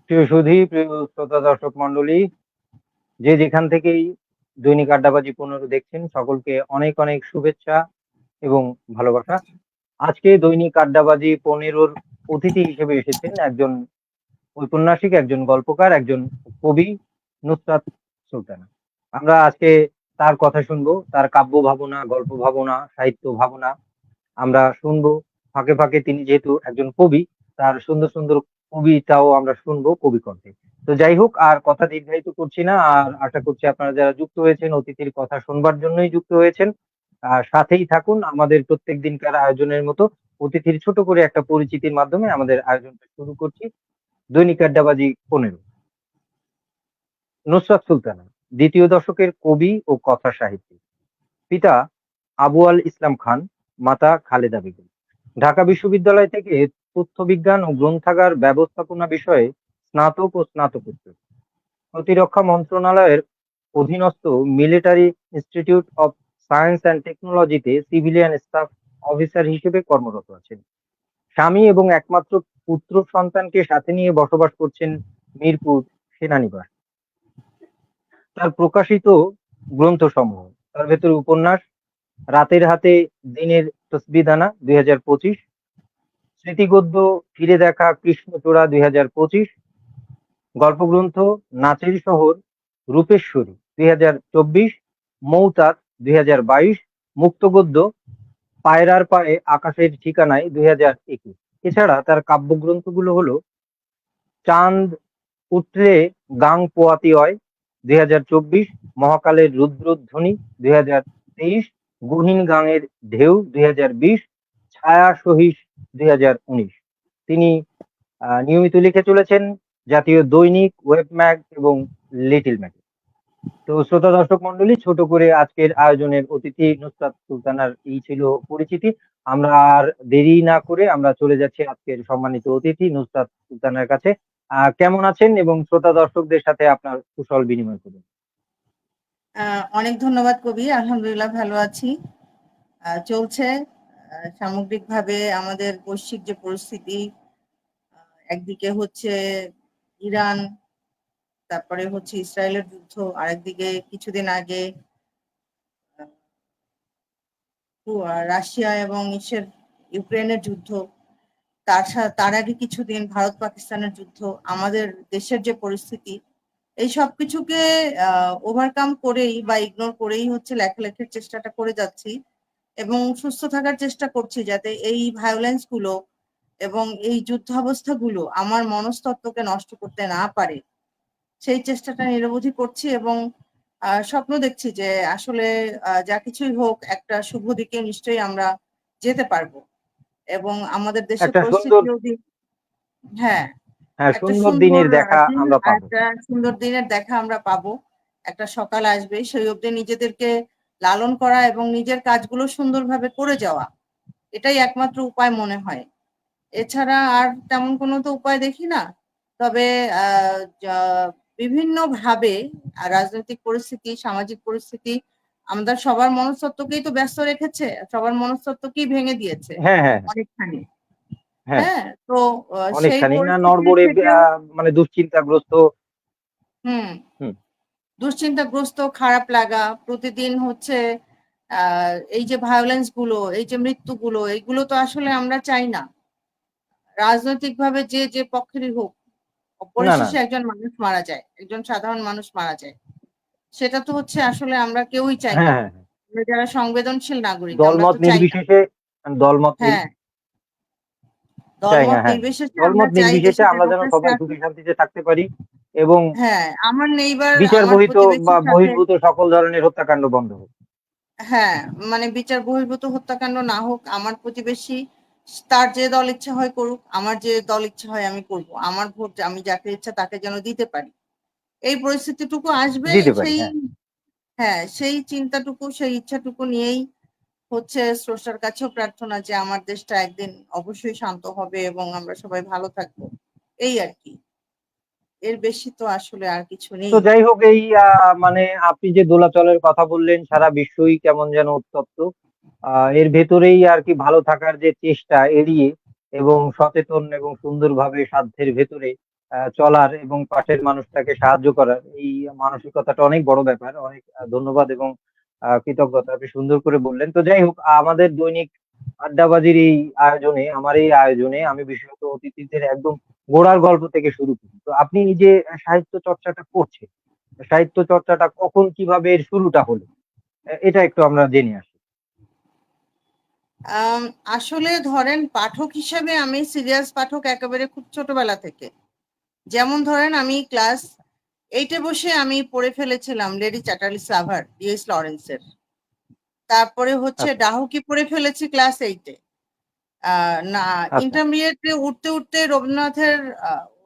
প্রিয় সুধী, প্রিয় শ্রোতা দর্শক মন্ডলী, যে যেখান থেকেই দৈনিক আড্ডাবাজি 15 দেখছেন, সকলকে অনেক অনেক শুভেচ্ছা এবং ভালোবাসা। আজকে দৈনিক আড্ডাবাজি 15-র অতিথি হিসেবে এসেছেন একজন ঔপন্যাসিক, একজন গল্পকার, একজন কবি, নুসরাত সুলতানা। আমরা আজকে তার কথা শুনবো, তার কাব্য ভাবনা, গল্প ভাবনা, সাহিত্য ভাবনা আমরা শুনবো। ফাঁকে ফাঁকে তিনি যেহেতু একজন কবি, তার সুন্দর সুন্দর কবিতাও আমরা শুনবো কবি কণ্ঠে। তো যাই হোক, আর কথা দীর্ঘায়িত করছি না। আর আশা করছি আপনারা যারা যুক্ত হয়েছেন অতিথির কথা শুনবার জন্যই যুক্ত হয়েছেন। আর সাথেই থাকুন। আমাদের প্রত্যেক দিনকার আয়োজনের মতো অতিথির ছোট করে একটা পরিচিতির মাধ্যমে আমাদের আয়োজনটা শুরু করছি। দৈনিক আড্ডাবাজি 15। নুসরাত সুলতানা দ্বিতীয় দশকের কবি ও কথা সাহিত্যিক। পিতা আবু আল ইসলাম খান, মাতা খালেদা বেগম। ঢাকা বিশ্ববিদ্যালয় থেকে তথ্যবিজ্ঞান ও গ্রন্থাগার ব্যবস্থাপনা বিষয়ে স্নাতক ও স্নাতকোত্তর। প্রতিরক্ষা মন্ত্রণালয়ের অধীনস্থ military institute of science and টেকনোলজিতে সিভিলিয়ান স্টাফ অফিসার হিসেবে কর্মরত আছেন। স্বামী এবং একমাত্র পুত্র সন্তানকে সাথে নিয়ে বসবাস করছেন মিরপুর সেনানিবাস। তার প্রকাশিত গ্রন্থসমূহ, তার ভেতরে উপন্যাস রাতের হাতে দিনের তসবিদানা 2025, স্মৃতিগদ্য ফিরে দেখা কৃষ্ণচূড়া 2025, গল্পগ্রন্থ নাচের শহর রূপেশ্বরী 2024, মৌতাক 2022, মুক্তগদ্য পায়রার পায়ে আকাশের ঠিকানায় 2021। এছাড়া তার কাব্যগ্রন্থগুলো হলো চাঁদ উঠলে গাং পোয়াতি হয় 2024, মহাকালের রুদ্রধ্বনি 2023, গহীন গাঙের ঢেউ 2020, ছায়া সহিস 2019। তিনি নিয়মিত লিখে চলেছেন জাতীয় দৈনিক, ওয়েব ম্যাগ এবং লিটল ম্যাগ। তো শ্রোতা দর্শক মন্ডলী, ছোট করে আজকের আয়োজনের অতিথি নুসরাত সুলতানার এই ছিল পরিচিতি। আমরা আর দেরি না করে আমরা চলে যাচ্ছি আজকের সম্মানিত অতিথি নুসরাত সুলতানার কাছে। কেমন আছেন এবং শ্রোতা দর্শকদের সাথে আপনার কুশল বিনিময় করুন। অনেক ধন্যবাদ কবি। আলহামদুলিল্লাহ ভালো আছি। চলছে সামগ্রিকভাবে আমাদের বৈশ্বিক যে পরিস্থিতি, একদিকে হচ্ছে ইরান, তারপরে হচ্ছে ইসরায়েলের যুদ্ধ, আরেকদিকে কিছুদিন আগে রাশিয়া এবং ইউক্রেনের যুদ্ধ, তার আগে কিছুদিন ভারত পাকিস্তানের যুদ্ধ। আমাদের দেশের যে পরিস্থিতি, এই সব কিছুকে ওভারকাম করেই বা ইগনোর করেই হচ্ছে লেখালেখির চেষ্টাটা করে যাচ্ছি এবং সুস্থ থাকার চেষ্টা করছি, যাতে এই ভায়োলেন্স গুলো এবং এই যুদ্ধাবস্থাগুলো আমার মনস্তত্ত্বকে নষ্ট করতে না পারে, সেই চেষ্টাটা নিরবধি করছি এবং স্বপ্ন দেখছি যে আসলে যা কিছুই হোক, একটা শুভ দিকে নিশ্চয়ই আমরা যেতে পারবো এবং আমাদের দেশের একটা সুন্দর, পরিস্থিতিও হ্যাঁ, হ্যাঁ, একটা সুন্দর সুন্দর দিনের দেখা দিন, আমরা পাবো। একটা সুন্দর দিনের দেখা আমরা পাবো। একটা সকাল আসবে, সেই অবধি নিজেদেরকে লালন করা এবং নিজের কাজগুলো সুন্দরভাবে করে যাওয়া, এটাই একমাত্র উপায় মনে হয়। এছাড়া আর তেমন কোনো তো উপায় দেখি না। তবে বিভিন্ন ভাবে রাজনৈতিক পরিস্থিতি, সামাজিক পরিস্থিতি আমাদের সবার মনস্তত্ত্বকেই তো ব্যস্ত রেখেছে, সবার মনস্তত্ত্বকেই ভেঙে দিয়েছে হ্যাঁ, হ্যাঁ, অনেকখানি। হ্যাঁ, হ্যাঁ, তো সেই অনেকখানি না পরিস্থিতি নড়বড়ে, থেকেও মানে দুশ্চিন্তাগ্রস্ত। হুম হুম। দুশ্চিন্তাগ্রস্ত, খারাপ লাগা প্রতিদিন হচ্ছে। এই যে ভায়োলেন্স গুলো, এই যে মৃত্যুগুলো, এগুলো তো আসলে আমরা চাই না। রাজনৈতিকভাবে যে যে পক্ষেরই হোক, না, না। পরিশেষে একজন মানুষ মারা যায়, একজন সাধারণ মানুষ মারা যায়। সেটা তো হচ্ছে আসলে আমরা কেউই চাই হ্যাঁ, না। হ্যাঁ, হ্যাঁ। আমরা যারা সংবেদনশীল নাগরিক, আমরা দলমত তো চাই না। নির্বিশেষে, দলমত হ্যাঁ, চাই না। দলমত হ্যাঁ, হ্যাঁ। নির্বিশেষে আমরা দলমত চাই নির্বিশেষে দেশে আমরা যেন ডেমোক্রেসি সবাই সুখে আসুক। শান্তিতে থাকতে পারি এবং হ্যাঁ, আমার নেইবার, বিচার আমার বহিত বা প্রতিবেশীর সাথে, বহির্ভূত সকল ধরনের হত্যাকাণ্ড বন্ধ হোক। হ্যাঁ, মানে বিচার বহির্ভূত হত্যাকাণ্ড না হোক। আমার প্রতিবেশী তার যে দল ইচ্ছা হয় করুক, আমার যে দল ইচ্ছা হয় আমি করব। আমার ভোট আমি যাকে ইচ্ছা তাকে যেন দিতে পারি। এই পরিস্থিতিটুকু আসবে, দিতে পারি, সেই হ্যাঁ। হ্যাঁ, সেই চিন্তাটুকু, সেই ইচ্ছাটুকু নিয়েই হচ্ছে স্রষ্টার কাছেও প্রার্থনা যে আমার দেশটা একদিন অবশ্যই শান্ত হবে এবং আমরা সবাই ভালো থাকবো। এই আর কি, এর বেশি তো আসলে আর কিছু তো নেই। যাই হোক, এই মানে আপনি যে দোলাচলের কথা বললেন, সারা বিশ্বই কেমন যেন উত্তপ্ত। এর ভেতরেই আর কি ভালো থাকার যে চেষ্টা এড়িয়ে এবং সচেতন এবং সুন্দরভাবে সাধ্যের ভেতরে চলার এবং পাশের মানুষটাকে সাহায্য করার এই মানসিকতাটা অনেক বড় ব্যাপার। অনেক ধন্যবাদ এবং কৃতজ্ঞতা। আপনি সুন্দর করে বললেন। তো যাই হোক, আমাদের দৈনিক আড্ডাবাজির এই আয়োজনে, আমার এই আয়োজনে আমি বিশেষত অতিথিদের একদম গোড়ার গল্প থেকে শুরু করি। তো আপনি যে সাহিত্য চর্চাটা করছেন, সাহিত্য চর্চাটা কখন কিভাবে এর শুরুটা হলো, এটা একটু আমরা জেনে আসি। আম, আসলে ধরেন পাঠক হিসাবে আমি সিরিয়াস পাঠক একেবারে খুব ছোটবেলা থেকে। যেমন ধরেন আমি ক্লাস 8-এ বসে আমি পড়ে ফেলেছিলাম লেডি চ্যাটার্লি সাভার ডিএস লরেন্সের। তারপরে হচ্ছে আচ্ছা, ডাহুকি পড়ে ফেলেছি ক্লাস 8-এ। না, আচ্ছা, ইন্টারমিডিয়েটে উঠতে উঠতে রবীন্দ্রনাথের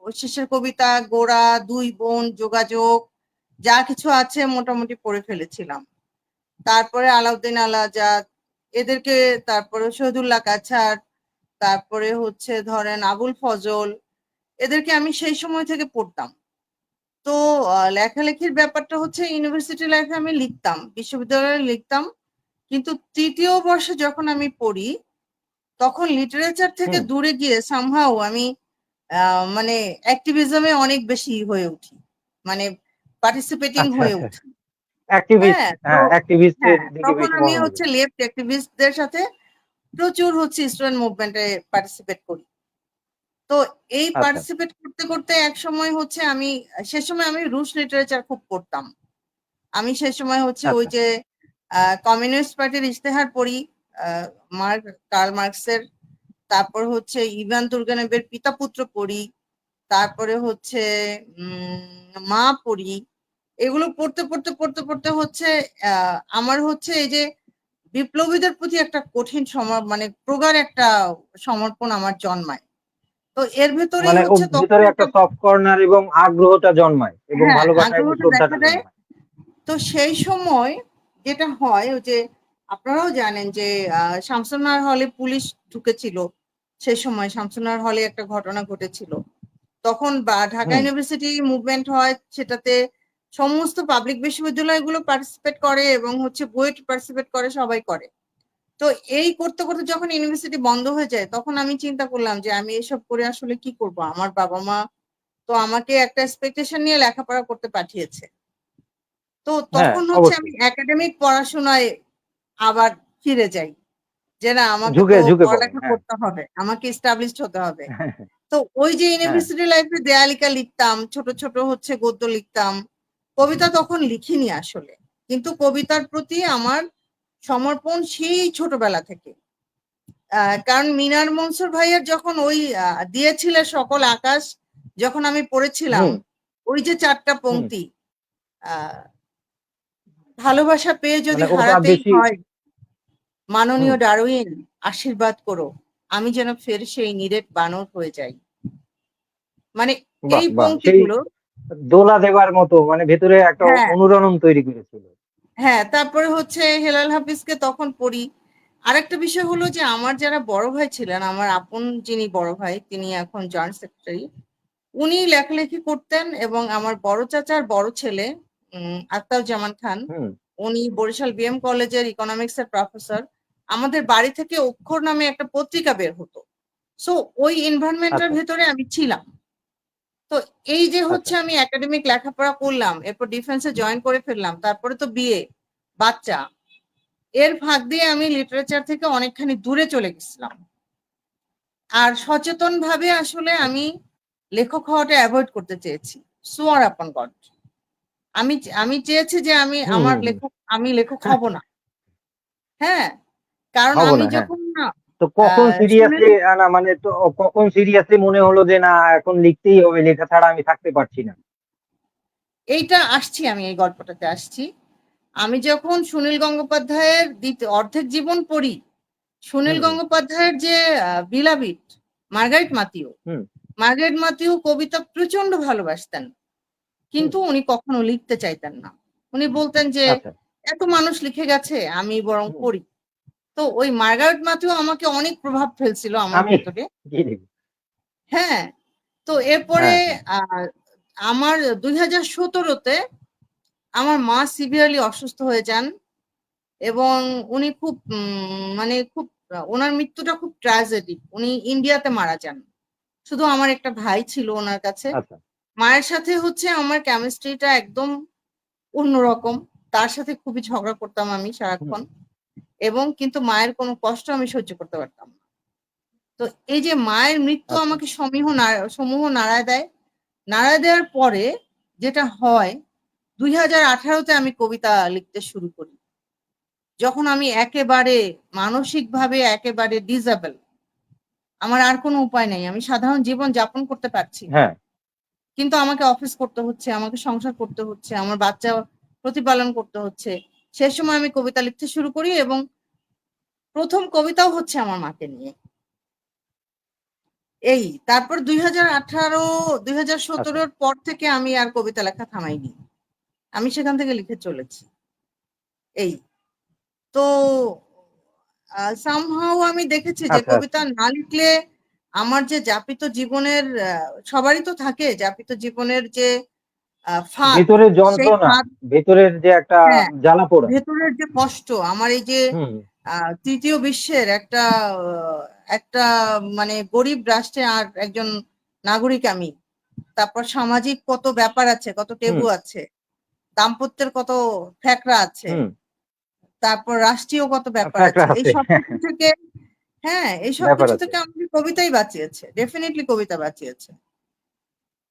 ওই শেষের কবিতা, গোরা, দুই বোন, যোগাযোগ, যা কিছু আছে মোটামুটি পড়ে ফেলেছিলাম। তারপরে আলাউদ্দিন আল আজাদ এদেরকে, তারপরে শহীদুল্লাহ কাছাড়, তারপরে হচ্ছে ধরেন আবুল ফজল, এদেরকে আমি সেই সময় থেকে পড়তাম। তো লেখালেখির ব্যাপারটা হচ্ছে ইউনিভার্সিটি লাইফে আমি লিখতাম, বিশ্ববিদ্যালয়ে লিখতাম, কিন্তু তৃতীয় বর্ষে যখন আমি পড়ি তখন লিটারেচার থেকে হুম, দূরে গিয়ে সামহাও আমি মানে অ্যাক্টিভিজমে অনেক বেশি হয়ে উঠি, মানে পার্টিসিপেটিং আচ্ছা, হয়ে আচ্ছা, উঠি। অ্যাক্টিভিস্ট, হ্যাঁ, তো হ্যাঁ, অ্যাক্টিভিস্টের হ্যাঁ, দিকে তখন বেশি আমি মনোযোগী। হচ্ছে লেফট অ্যাক্টিভিস্টদের সাথে প্রচুর হচ্ছে স্টুডেন্ট মুভমেন্টে পার্টিসিপেট করি। তো এই আচ্ছা, পার্টিসিপেট করতে করতে এক সময় হচ্ছে আমি, সে সময় আমি রুশ লিটারেচার খুব পড়তাম। আমি সে সময় হচ্ছে ওই আচ্ছা, যে কমিউনিস্ট পার্টির ইশতেহার পড়ি, মার্ক কার্ল মার্কসের। তারপর হচ্ছে ইভান তুর্গেনেভের পিতা পুত্র পড়ি। তারপরে হচ্ছে মা পড়ি। এগুলো পড়তে পড়তে পড়তে পড়তে হচ্ছে আমার হচ্ছে এই যে বিপ্লবীদের প্রতি একটা কঠিন মানে প্রগাঢ় একটা সমর্পণ আমার জন্মায়। তো এর ভেতরেই মানে ওর হচ্ছে তখন ভিতরে একটা একটা, সফট কর্নার এবং আগ্রহটা জন্মায় এবং হ্যাঁ, ভালোবাসা এবং আগ্রহটা দেখা শ্রদ্ধাটা দেয়। জন্মায়। তো সেই সময় যেটা হয় ওই যে আপনারাও জানেন যে শামসুন্নাহার হলে পুলিশ ঢুকেছিল। সেই সময় শামসুন্নাহার হলে একটা ঘটনা ঘটেছিল। তখন ঢাকা হুম, ইউনিভার্সিটি মুভমেন্ট হয়, সেটাতে সমস্ত পাবলিক বিশ্ববিদ্যালয়গুলো পার্টিসিপেট করে এবং হচ্ছে বুয়েট পার্টিসিপেট করে, সবাই করে। তো এই করতে করতে যখন ইউনিভার্সিটি বন্ধ হয়ে যায় তখন আমি চিন্তা করলাম যে আমি এসব করে আসলে কি করব। আমার বাবা মা তো আমাকে একটা এক্সপেকটেশন নিয়ে লেখাপড়া করতে পাঠিয়েছে। তো হ্যাঁ, তখন হচ্ছে আমি অবশ্যই। একাডেমিক পড়াশোনায় আবার ফিরে যাই, যে না আমাকে তো ঝুঁকে ঝুঁকে পড়েন, পড়ালেখা হ্যাঁ। করতে হবে, আমাকে এস্টাবলিশড হতে হবে। হ্যাঁ, তো ওই যে হ্যাঁ, ইউনিভার্সিটি লাইফে দেয়ালিকা লিখতাম, ছোট ছোট হচ্ছে গদ্য লিখতাম। কবিতা তখন লিখিনি আসলে, কিন্তু কবিতার প্রতি আমার সমর্পণ সেই ছোটবেলা থেকে। কারণ মিনার মনসুর ভাইয়ের যখন ওই দিয়েছিলে সকল আকাশ যখন আমি পড়েছিলাম, হুম, ওই যে 4টা হুম, পংক্তি, আহ ভালোবাসা পেয়ে যদি মানে ওটা হারাতেই বেশি। হয়, হুম, মাননীয় ডারউইন আশীর্বাদ করো, আমি যেন ফের সেই নিরেট বানর হয়ে যাই। মানে বাহ, এই বাহ, সেই পংক্তিগুলো। দোলা দেবার মতো, মানে ভেতরে একটা হ্যাঁ, অনুরণন তৈরি করেছিল। হ্যাঁ, তারপরে হচ্ছে হেলাল হাফিজকে তখন পড়ি। আরেকটা বিষয় হলো যে আমার যারা বড় ভাই ছিলেন, আমার আপন যিনি বড় ভাই তিনি এখন জয়েন্ট সেক্রেটারি, উনি লেখালেখি করতেন। এবং আমার বড় চাচার বড় ছেলে আখতারুজ্জামান খান, হুম, উনি বরিশাল বিএম কলেজের ইকোনমিক্স এর প্রফেসর। আমাদের বাড়ি থেকে অক্ষর নামে একটা পত্রিকা বের হতো। সো ওই এনভায়রনমেন্টের আচ্ছা, ভেতরে আমি ছিলাম। তো এই যে আচ্ছা, হচ্ছে আমি একাডেমিক লেখাপড়া করলাম, এরপর ডিফেন্সে জয়েন করে ফেললাম, তারপরে তো বিয়ে, বাচ্চা, এর ফাঁক দিয়ে আমি লিটারেচার থেকে অনেকখানি দূরে চলে গেছিলাম। আর সচেতন ভাবে আসলে আচ্ছা, আমি লেখক হওয়াটা অ্যাভয়েড করতে চেয়েছি। সোয়ার আপন গড, আমি আমি চেয়েছি যে আমি হুম, আমার হুম, হুম। লেখক, আমি লেখক হব না। হ্যাঁ, কারণ হব আমি না, হ্যাঁ। যখন না তো কখন সুনীল, সিরিয়াসলি, না মানে, তো কখন সিরিয়াসলি মনে হলো যে না, এখন লিখতেই হবে, লেখা ছাড়া আমি থাকতে পারছি না? এইটা আসছি, আমি এই গল্পটাতে আসছি। আমি যখন সুনীল গঙ্গোপাধ্যায়ের অর্ধেক জীবন পড়ি, সুনীল হুম, হুম, গঙ্গোপাধ্যায়ের যে বিলাবিট মার্গারেট মাতিউ, হুম, মার্গারেট মাতিউ কবিতা প্রচন্ড ভালোবাসতেন, হুম, কিন্তু উনি কখনো লিখতে চাইতেন না। উনি বলতেন যে আচ্ছা, এত মানুষ লিখে গেছে, আমি বরং হুম, পড়ি। তো ওই মার্গারেট মাতিউ আমাকে অনেক প্রভাব ফেলছিল আমার আমি ভেতরে। কি লিখব? হ্যাঁ, তো এরপরে হ্যাঁ, হ্যাঁ, আহ, আমার 2017-তে আমার মা সিভিয়ারলি অসুস্থ হয়ে যান। এবং উনি খুব মানে খুব ওনার মৃত্যুটা খুব ট্র্যাজেডি, উনি ইন্ডিয়াতে মারা যান। শুধু আমার একটা ভাই ছিল ওনার কাছে। আচ্ছা। মায়ের সাথে হচ্ছে আমার কেমিস্ট্রিটা একদম অন্যরকম। তার সাথে খুবই ঝগড়া করতাম আমি হুম। সারাক্ষণ, এবং কিন্তু মায়ের কোনো কষ্ট আমি সহ্য করতে পারতাম না। তো এই যে মায়ের মৃত্যু আচ্ছা। আমাকে সমূহ নাড়ায় দেয়। নাড়ায় দেওয়ার পরে যেটা হয়, 2018 তে আমি কবিতা লিখতে শুরু করি। যখন আমি একেবারে মানসিকভাবে একেবারে ডিসেবল। আমার আর কোনো উপায় নাই। আমি সাধারণ জীবন যাপন করতে পারছি না। হ্যাঁ। কিন্তু আমাকে অফিস করতে হচ্ছে, আমাকে সংসার করতে হচ্ছে, আমার বাচ্চা প্রতিপালন করতে হচ্ছে। সে সময় আমি কবিতা লিখতে শুরু করি, এবং ১ম কবিতাও হচ্ছে আমার মাকে নিয়ে। এই তারপর ২০১৮, আচ্ছা। ২০১৭ র পর থেকে আমি আর কবিতা লেখা থামাইনি। আমি সেখান থেকে লিখে চলেছি। এই। তো somehow আমি দেখেছি যে আচ্ছা। আচ্ছা। কবিতা না লিখলে আমার যে যাপিত জীবনের সবারই তো থাকে যাপিত জীবনের যে ফাঁদ, ভেতরের সেই যন্ত্রণা, ফাঁদ, ভেতরের যে একটা হ্যাঁ, জ্বালাপোড়া। ভেতরের যে কষ্ট, আমার এই যে হুম। ৩য় বিশ্বের একটা মানে গরিব রাষ্ট্রে আর একজন নাগরিক আমি। তারপর সামাজিক কত ব্যাপার আছে, কত হুম। টেবু আছে, দাম্পত্যের কত ফ্যাকরা আছে, হুম। তারপর রাষ্ট্রীয় কত ব্যাপার ফ্যাক্টর আছে। এই আছে। সবকিছু থেকে, হ্যাঁ, এই ব্যাপার সবকিছু আছে। থেকে আমাকে কবিতাই বাঁচিয়েছে। ডেফিনিটলি কবিতা বাঁচিয়েছে।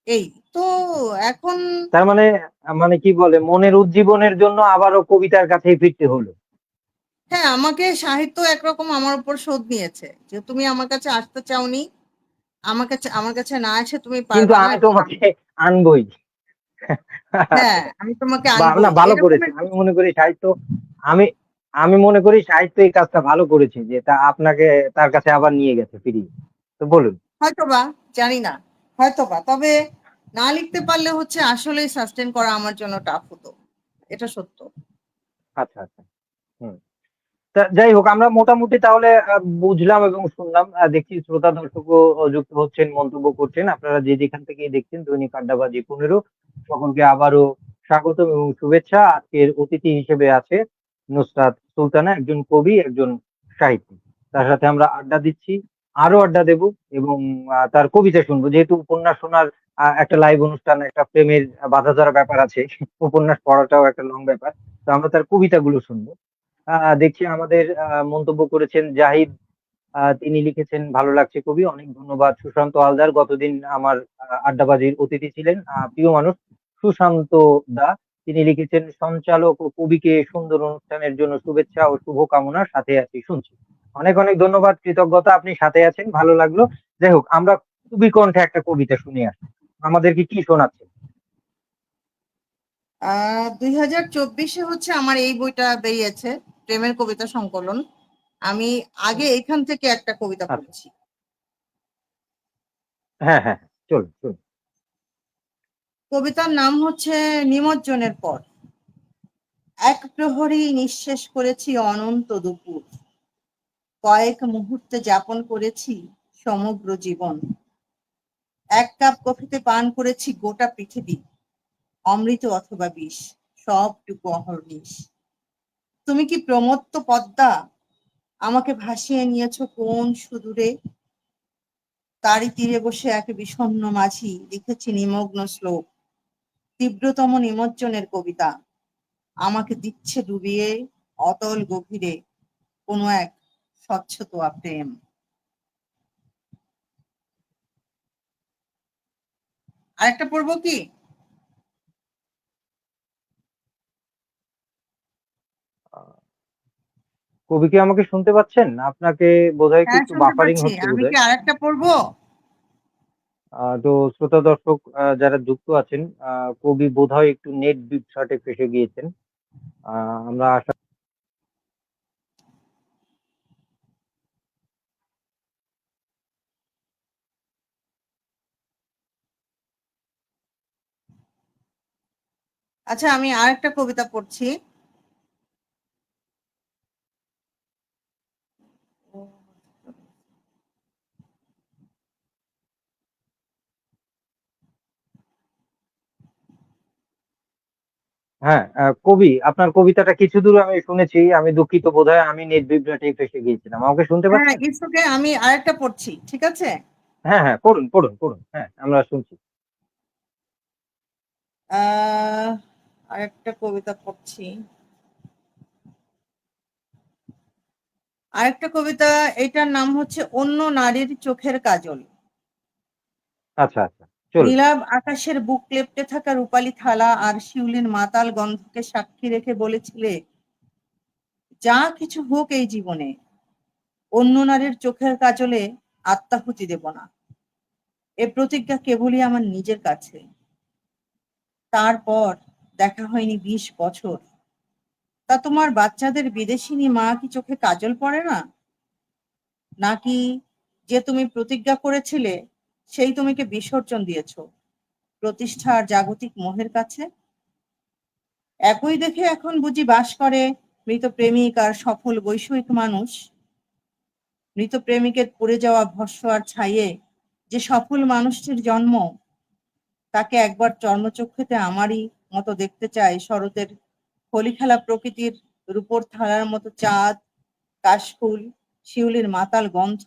এই। তো এখন তার মানে, মানে কি বলে, মনের উজ্জীবনের জন্য আবারও কবিতার কাছেই ফিরতে হলো। হ্যাঁ, আমাকে সাহিত্য একরকম আমার উপর শোধ নিয়েছে। যে তুমি আমার কাছে আসতে চাওনি, আমার কাছে না এসে তুমি কিন্তু পারবা না, আমি এবং তোমাকে আনবই। হ্যাঁ, আচ্ছা। আমি তোমাকে না, আনবই। ভালো করেছে। এরকমের আমি কিছু, মনে করি সাহিত্য, আমি আমি মনে করি সাহিত্য এই কাজটা ভালো করেছে, যে তা আপনাকে তার কাছে আবার নিয়ে গেছে ফিরিয়ে। তো বলুন। হয়তোবা, জানি না। হয়তোবা। তবে না লিখতে পারলে হচ্ছে আসলেই সাস্টেইন করা আমার জন্য টাফ হতো। এটা সত্য। আচ্ছা, আচ্ছা। হুম। তা যাই হোক, আমরা মোটামুটি তাহলে বুঝলাম এবং শুনলাম। দেখছি শ্রোতা দর্শকও যুক্ত হচ্ছেন, মন্তব্য করছেন। আপনারা যে যেখান থেকেই দেখছেন দৈনিক আড্ডাবাজি ১৫, সকলকে আবারও স্বাগতম এবং শুভেচ্ছা। আজকের অতিথি হিসেবে আছে নুসরাত সুলতানা, একজন কবি, একজন সাহিত্যিক। তার সাথে আমরা আড্ডা দিচ্ছি, আরো আড্ডা দেব এবং তার কবিতা শুনবো। যেহেতু উপন্যাস শোনার একটা লাইভ অনুষ্ঠান, একটা প্রেমের বাঁধা ধরা ব্যাপার আছে। উপন্যাস পড়াটাও একটা লং ব্যাপার। তো আমরা তার কবিতাগুলো শুনবো। দেখছি আমাদের মন্তব্য করেছেন জাহিদ। তিনি লিখেছেন, ভালো লাগছে কবি, অনেক ধন্যবাদ। সুশান্ত হালদার গতদিন আমার আড্ডাবাজির অতিথি ছিলেন, প্রিয় মানুষ সুশান্ত দা। তিনি লিখেছেন, সঞ্চালক ও কবিকে সুন্দর অনুষ্ঠানের জন্য শুভেচ্ছা ও শুভকামনা, সাথে আছি, শুনছি। অনেক অনেক ধন্যবাদ, কৃতজ্ঞতা, আপনি সাথে আছেন, ভালো লাগলো। যাই হোক, আমরা কবি কণ্ঠে একটা কবিতা শুনে আসি। আমাদেরকে কি শোনাচ্ছেন? ২০২৪-এ হচ্ছে আমার এই বইটা বেরিয়েছে, প্রেমের কবিতা সংকলন। আমি হুম। আগে এখান থেকে একটা কবিতা আচ্ছা। পড়ছি। হ্যাঁ, হ্যাঁ, হ্যাঁ, চলুন, চলুন। কবিতার নাম হচ্ছে নিমজ্জনের পর। এক প্রহরেই নিঃশেষ করেছি অনন্ত দুপুর। কয়েক মুহূর্তে যাপন করেছি সমগ্র জীবন। এক কাপ কফিতে পান করেছি গোটা পৃথিবী। অমৃত অথবা বিষ, সবটুকু অহর্নিশ। তুমি কি প্রমত্ত পদ্মা? আমাকে ভাসিয়ে নিয়েছো কোন সুদূরে। তারই তীরে বসে এক বিষণ্ণ মাঝি লিখেছি নিমগ্ন শ্লোক। তীব্রতম নিমজ্জনের কবিতা আমাকে দিচ্ছে ডুবিয়ে অতল গভীরে কোনো এক স্বচ্ছতোয়া প্রেম। আরেকটা পড়বো কি? কবি কি আমাকে শুনতে পাচ্ছেন? আপনাকে বোধহয় কি হ্যাঁ, একটু শুনতে বাফারিং পাচ্ছি। হচ্ছে আমি কি বোধহয়। আরেকটা পড়বো? তো শ্রোতা দর্শক যারা যুক্ত আছেন, কবি বোধহয় একটু নেট বিভ্রাটে ফেঁসে গিয়েছেন। আমরা আশা আচ্ছা, আমি আরেকটা কবিতা পড়ছি। হ্যাঁ, কবি আপনার কবিতাটা কিছুদূর আমি শুনেছি। আমি দুঃখিত, বোধহয় আমি নেট বিভ্রাটে ফেঁসে গিয়েছিলাম। আমাকে শুনতে হ্যাঁ, পাচ্ছেন? It's okay. আমি আরেকটা পড়ছি। ঠিক আছে? হ্যাঁ, হ্যাঁ, পড়ুন, পড়ুন, পড়ুন। হ্যাঁ, আমরা শুনছি। আহ আরেকটা কবিতা পড়ছি। আরেকটা কবিতা, এটার নাম হচ্ছে অন্য নারীর চোখের কাজল। আচ্ছা, আচ্ছা। চলুন। নীলাভ আকাশের বুক লেপ্টে থাকা রূপালী থালা আর শিউলির মাতাল গন্ধকে সাক্ষী রেখে বলেছিলে, যা কিছু হোক এই জীবনে অন্য নারীর চোখের কাজলে আত্মাহুতি দেব না। এ প্রতিজ্ঞা কেবলই আমার নিজের কাছে। তারপর দেখা হয়নি 20 বছর। তা তোমার বাচ্চাদের বিদেশিনী মা কি চোখে কাজল পড়ে না? নাকি যে তুমি প্রতিজ্ঞা করেছিলে সেই তুমিকে বিসর্জন দিয়েছো প্রতিষ্ঠা আর জাগতিক মোহের কাছে? একই দেখে এখন বুঝি বাস করে মৃত প্রেমিক আর সফল বৈষয়িক মানুষ। মৃত প্রেমিকের পুড়ে যাওয়া ভস্ম আর ছাইয়ে যে সফল মানুষটির জন্ম, তাকে একবার চর্মচক্ষুতে আমারই মতো দেখতে চাই শরতের হোলি খেলা প্রকৃতির রূপোর থালার মতো চাঁদ, কাশফুল, শিউলির মাতাল গন্ধ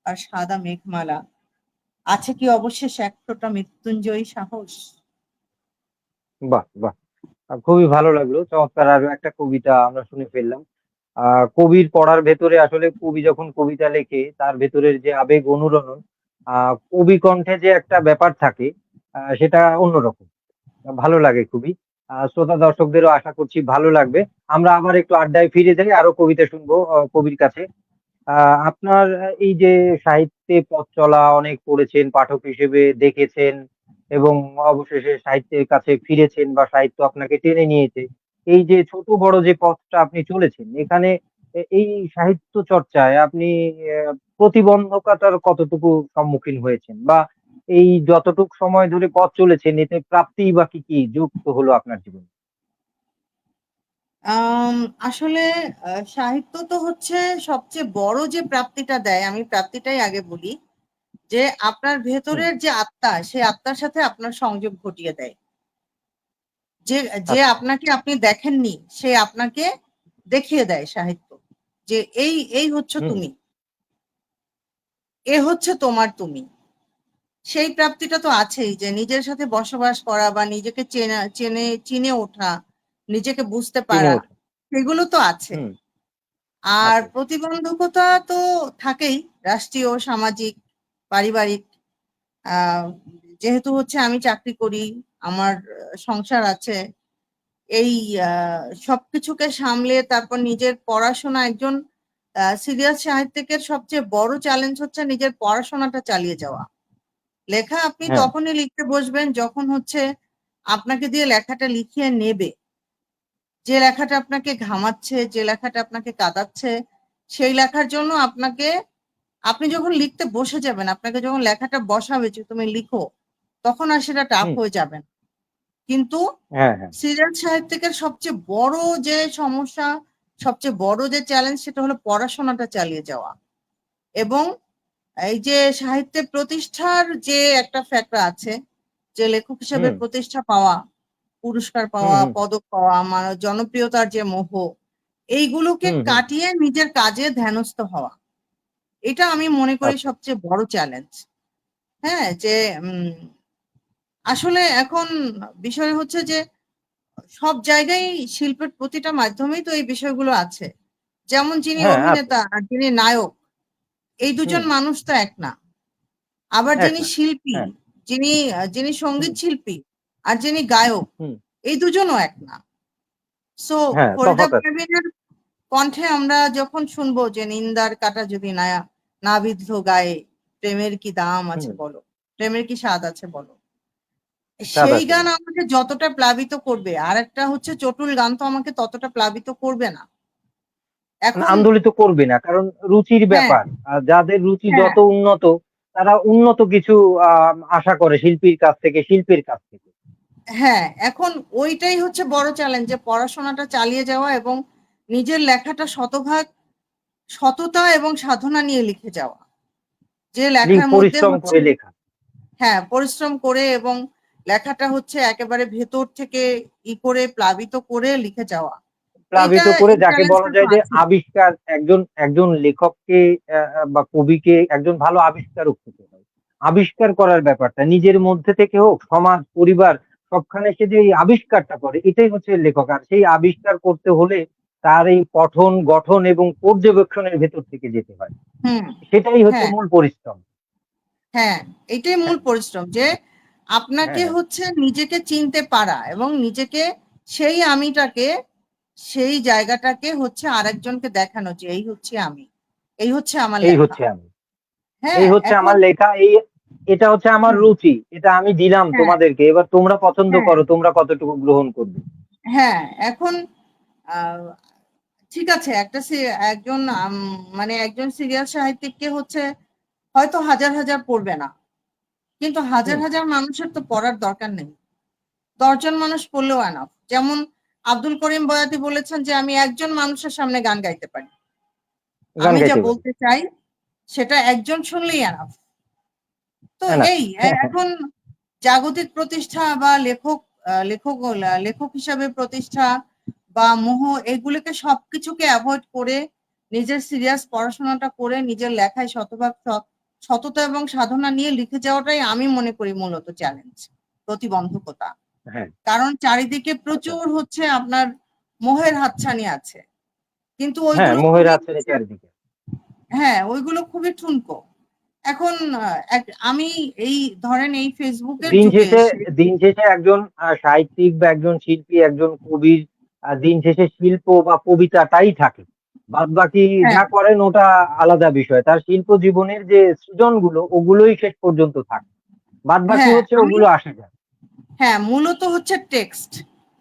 আর সাদা মেঘমালা। আছে কি অবশেষ এক ফোঁটা মৃত্যুঞ্জয়ী সাহস? বাহ! বাহ! খুবই ভালো লাগলো। চমৎকার আরো একটা কবিতা আমরা শুনে ফেললাম। কবির পড়ার ভেতরে আসলে কবি যখন কবিতা লেখে তার ভেতরের যে আবেগ অনুরণন, কবি কণ্ঠে যে একটা ব্যাপার থাকে, সেটা অন্যরকম। ভালো লাগে খুবই। শ্রোতা দর্শকদেরও আশা করছি ভালো লাগবে। আমরা আবার একটু আড্ডায় ফিরে যাই, আরো কবিতা শুনবো কবির কাছে। আপনার এই যে সাহিত্যে পথ চলা, অনেক পড়েছেন, পাঠক হিসেবে দেখেছেন এবং অবশেষে সাহিত্যের কাছে ফিরেছেন বা সাহিত্য আপনাকে টেনে নিয়েছে। এই যে ছোট বড় যে পথটা আপনি চলেছেন, এখানে এই সাহিত্য চর্চায় আপনি প্রতিবন্ধকতার কতটুকু সম্মুখীন হয়েছেন? বা এই যতটুক সময় ধরে পথ চলেছেন এতে প্রাপ্তি বা কি, কি যুক্ত হলো আপনার জীবনে? আম আসলে সাহিত্য তো হচ্ছে সবচেয়ে বড় যে প্রাপ্তিটা দেয়, আমি প্রাপ্তিটাই আগে বলি। যে আপনার হুম, ভেতরের যে আত্মা, সেই আত্মার সাথে আপনার সংযোগ ঘটিয়ে দেয়। যে যে আচ্ছা। আপনাকে আপনি দেখেননি, সে আপনাকে দেখিয়ে দেয় সাহিত্য। যে এই হচ্ছে হুম, তুমি, এ হচ্ছে তোমার তুমি। সেই প্রাপ্তিটা তো আছেই, যে নিজের সাথে বসবাস করা বা নিজেকে চিনে ওঠা, নিজেকে বুঝতে চিনে পারা, ওঠা। সেগুলো তো আছে। হুম, আর আছে। প্রতিবন্ধকতা তো থাকেই, রাষ্ট্রীয়, সামাজিক, পারিবারিক। আহ যেহেতু হচ্ছে আমি চাকরি করি, আমার সংসার আছে, এই সবকিছুকে সামলে তারপর নিজের পড়াশোনা, একজন সিরিয়াস সাহিত্যিকের সবচেয়ে বড় চ্যালেঞ্জ হচ্ছে নিজের পড়াশোনাটা চালিয়ে যাওয়া। লেখা আপনি হ্যাঁ, তখনই লিখতে বসবেন যখন হচ্ছে আপনাকে দিয়ে লেখাটা লিখিয়ে নেবে। যে লেখাটা আপনাকে ঘামাচ্ছে, যে লেখাটা আপনাকে কাঁদাচ্ছে, সেই লেখার জন্য আপনি যখন লিখতে বসে যাবেন, আপনাকে যখন লেখাটা বসাবে যে তুমি লিখো, তখন আর সেটা টাফ হুম, হয়ে যাবে না। কিন্তু হ্যাঁ, হ্যাঁ। সিরিয়াল সাহিত্যিকের সবচেয়ে বড় যে সমস্যা, সবচেয়ে বড় যে চ্যালেঞ্জ, সেটা হলো পড়াশোনাটা চালিয়ে যাওয়া। এবং এই যে সাহিত্যে প্রতিষ্ঠার যে একটা ফ্যাক্টর আছে, যে লেখক হিসেবে হুম, প্রতিষ্ঠা পাওয়া, পুরস্কার হুম, পাওয়া, হুম, পদক পাওয়া, জনপ্রিয়তার যে মোহ, এইগুলোকে হুম, হুম। কাটিয়ে নিজের কাজে ধ্যানস্থ হওয়া, এটা আমি মনে করি আচ্ছা। সবচেয়ে বড় চ্যালেঞ্জ। হ্যাঁ, যে উম আসলে এখন বিষয় হচ্ছে যে সব জায়গায় শিল্পের প্রতিটা মাধ্যমেই তো এই বিষয়গুলো আছে। যেমন যিনি হ্যাঁ, আছে। অভিনেতা আর যিনি নায়ক, এই হুম, দুজন মানুষ তো এক না। আবার এক যিনি না। শিল্পী, হ্যাঁ, যিনি হুম, সঙ্গীত শিল্পী আর যিনি গায়ক, হুম। এই দুজনও এক না। সো হ্যাঁ, ফরিদা তফাৎ আছে। পারভীনের কণ্ঠে আমরা যখন শুনবো যে নিন্দার কাঁটা যদি না বিদ্ধ গায়ে, প্রেমের কি দাম আছে হুম, বলো, প্রেমের কি স্বাদ আছে বলো, স্বাদ সেই আছে গান বলে। আমাকে যতটা প্লাবিত করবে, আর একটা হচ্ছে চটুল গান তো আমাকে ততটা প্লাবিত করবে না। মানে এখন আন্দোলিত করবে না। কারণ রুচির হ্যাঁ, ব্যাপার। যাদের রুচি হ্যাঁ, যত উন্নত, তারা উন্নত কিছু আশা করে শিল্পীর কাছ থেকে, শিল্পের কাছ থেকে। হ্যাঁ, এখন ওইটাই হচ্ছে বড় চ্যালেঞ্জ, যে পড়াশোনাটা চালিয়ে যাওয়া এবং নিজের লেখাটা শতভাগ সততা এবং সাধনা নিয়ে লিখে যাওয়া। যে লেখার মধ্যে পরিশ্রম হচ্ছে, করে লেখা। হ্যাঁ, পরিশ্রম করে এবং লেখাটা হচ্ছে একেবারে ভেতর থেকে করে প্লাবিত করে লিখে যাওয়া। এইটা, প্লাবিত করে এই যাকে বলা চ্যালেঞ্জটা তো যায় যে আছে। আবিষ্কার, একজন একজন লেখককে বা কবিকে একজন ভালো আবিষ্কারক হতে হয়। আবিষ্কার করার ব্যাপারটা নিজের মধ্যে থেকে হোক, সমাজ, পরিবার সবখানে সে যে এই আবিষ্কারটা করে, এটাই হচ্ছে লেখক। আর সেই আবিষ্কার করতে হলে তার এই পঠন, গঠন এবং পর্যবেক্ষণের ভেতর থেকে যেতে হয়। হুম। সেটাই হচ্ছে হ্যাঁ, মূল পরিশ্রম। হ্যাঁ, এটাই মূল হ্যাঁ, পরিশ্রম যে আপনাকে হ্যাঁ, হচ্ছে নিজেকে চিনতে পারা এবং নিজেকে সেই আমিটাকে সেই জায়গাটাকে হচ্ছে আরেকজনকে দেখানো যে এই হচ্ছে আমি, এই হচ্ছে আমার এই লেখা। হচ্ছে আমি, এই হ্যাঁ, হচ্ছে এখন আমার লেখা, এটা হচ্ছে আমার হুম, রুচি, এটা আমি দিলাম হ্যাঁ, তোমাদেরকে, এবার তোমরা পছন্দ হ্যাঁ, করো, তোমরা কতটুকু গ্রহণ করবে। হ্যাঁ, এখন আহ, ঠিক আছে একজন মানে একজন সিরিয়াল সাহিত্যিককে হচ্ছে হয়তো হাজার হাজার পড়বে না, কিন্তু হাজার হুম, হাজার মানুষের তো পড়ার দরকার নেই, 10 জন মানুষ পড়লেও এনাফ। যেমন আব্দুল করিম বয়াতি বলেছেন যে আমি একজন মানুষের সামনে গান গাইতে পারি, গান আমি যা গাইতে পারি। বলতে চাই সেটা একজন শুনলেই এনাফ। তো না, এই এখন জাগতিক প্রতিষ্ঠা বা লেখক হিসাবে প্রতিষ্ঠা বা মোহ, এগুলোকে সবকিছুকে অ্যাভয়েড করে নিজের সিরিয়াস পড়াশোনাটা করে নিজের লেখায় শতভাগ সততা এবং সাধনা নিয়ে লিখে যাওয়াটাই আমি মনে করি মূলত চ্যালেঞ্জ, প্রতিবন্ধকতা। হ্যাঁ, কারণ চারিদিকে আচ্ছা, প্রচুর হচ্ছে আপনার মোহের হাতছানি আছে, কিন্তু হ্যাঁ, ওইগুলো মোহের খুবই আছে চারিদিকে। হ্যাঁ, ওইগুলো খুবই ঠুনকো। এখন আমি এই ধরেন এই ফেসবুকের দিন যুগে শেষে এসে দিন শেষে একজন সাহিত্যিক বা একজন শিল্পী, একজন কবির দিন শেষে শিল্প বা কবিতাটাই থাকে। বাদ বাকি হ্যাঁ, যা করেন ওটা আলাদা বিষয়, তার শিল্প জীবনের যে সৃজনগুলো ওগুলোই শেষ পর্যন্ত থাকে, বাদ বাকি হ্যাঁ, হচ্ছে আমি ওগুলো আসে যায়। হ্যাঁ, মূলত হচ্ছে টেক্সট।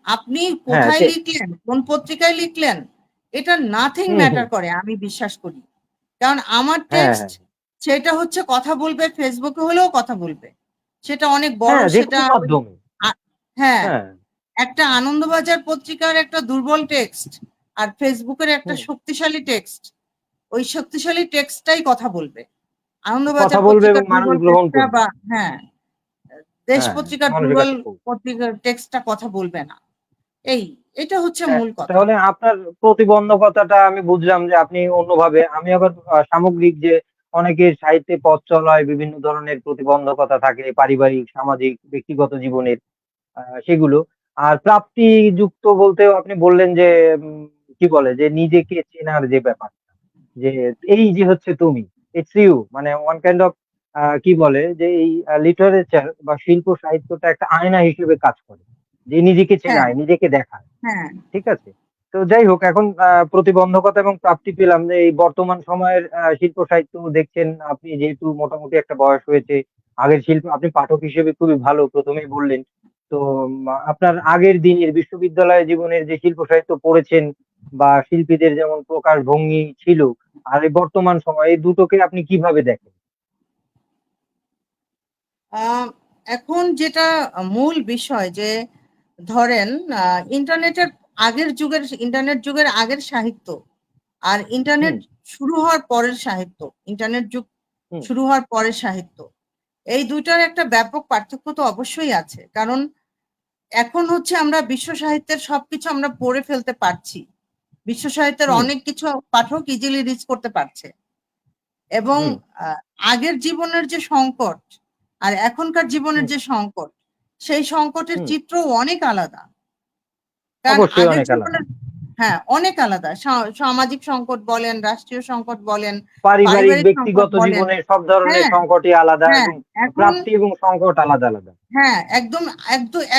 আপনি হ্যাঁ, কোথায় লিখলেন, কোন পত্রিকায় লিখলেন, এটা নাথিং হুম, হুম, ম্যাটার করে আমি বিশ্বাস করি। কারণ আমার হ্যাঁ, টেক্সট হ্যাঁ, সেটা হচ্ছে কথা বলবে, ফেসবুকে হলেও কথা বলবে। সেটা অনেক বড়, হ্যাঁ, যে সেটা কোনো ওই মাধ্যমে। আ হ্যাঁ, হ্যাঁ, একটা আনন্দবাজার পত্রিকার একটা দুর্বল টেক্সট আর ফেসবুকের একটা হুম, শক্তিশালী টেক্সট, ওই শক্তিশালী টেক্সটটাই কথা বলবে। কথা আনন্দবাজার বলবে এবং পত্রিকার মানুষ দুর্বল গ্রহণ টেক্সটটা করবে। বা হ্যাঁ, দেশ হ্যাঁ, পত্রিকার মানুষের দুর্বল কাছে পৌঁছে। পত্রিকার টেক্সটটা কথা বলবে না। এই এটা হচ্ছে হ্যাঁ, মূল কথা। তাহলে আপনার প্রতিবন্ধকতাটা আমি বুঝলাম যে আপনি অন্যভাবে, আমি আবার সামগ্রিক যে অনেকের সাহিত্যে পথ চলায় বিভিন্ন ধরনের প্রতিবন্ধকতা থাকে, পারিবারিক, সামাজিক, ব্যক্তিগত জীবনের সেগুলো। আর প্রাপ্তিযুক্ত বলতেও আপনি বললেন যে কি বলে যে নিজেকে চেনার যে ব্যাপারটা, যে এই যে হচ্ছে তুমি, ইটস ইউ, মানে ওয়ান কাইন্ড অফ কি বলে যে এই লিটারেচার বা শিল্প সাহিত্যটা একটা আয়না হিসেবে কাজ করে, যে নিজেকে হ্যাঁ, চেনায়, নিজেকে দেখায়। হ্যাঁ। ঠিক আছে। তো যাই হোক, এখন প্রতিবন্ধকতা এবং প্রাপ্তি পেলাম যে এই বর্তমান সময়ের শিল্প সাহিত্য দেখছেন আপনি, যেহেতু মোটামুটি একটা বয়স হয়েছে, আগের শিল্প আপনি পাঠক হিসেবে খুবই ভালো প্রথমেই বললেন। তো আপনার আগের দিনের বিশ্ববিদ্যালয় জীবনের যে শিল্প সাহিত্য পড়েছেন বা শিল্পীদের যেমন প্রকাশ ভঙ্গি ছিল, আর এই বর্তমান সময়, এই দুটোকে আপনি কিভাবে দেখেন? আহ, এখন যেটা মূল বিষয় যে ধরেন ইন্টারনেট যুগের আগের সাহিত্য আর হুম, ইন্টারনেট শুরু হওয়ার পরের সাহিত্য, ইন্টারনেট যুগ হুম, শুরু হওয়ার পরের সাহিত্য, এই দুইটার একটা ব্যাপক পার্থক্য তো অবশ্যই আছে। কারণ এখন হচ্ছে আমরা বিশ্ব সাহিত্যের সবকিছু আমরা পড়ে ফেলতে পারছি, বিশ্ব সাহিত্যের হুম, অনেক কিছু পাঠক ইজিলি রিচ করতে পারছে। এবং হুম, আগের জীবনের যে সংকট আর এখনকার জীবনের হুম, যে সংকট, সেই সংকটের হুম, চিত্র অনেক আলাদা। কারণ অবশ্যই আগের অনেক আলাদা। জীবনের হ্যাঁ, অনেক আলাদা। সামাজিক সংকট বলেন, রাষ্ট্রীয় সংকট বলেন, পারিবারিক, পারিবারিক সংকট ব্যক্তিগত বলেন। জীবনের সব ধরনের হ্যাঁ, সংকটই আলাদা, হ্যাঁ, এবং এখন প্রাপ্তি এবং সংকট আলাদা আলাদা। হ্যাঁ,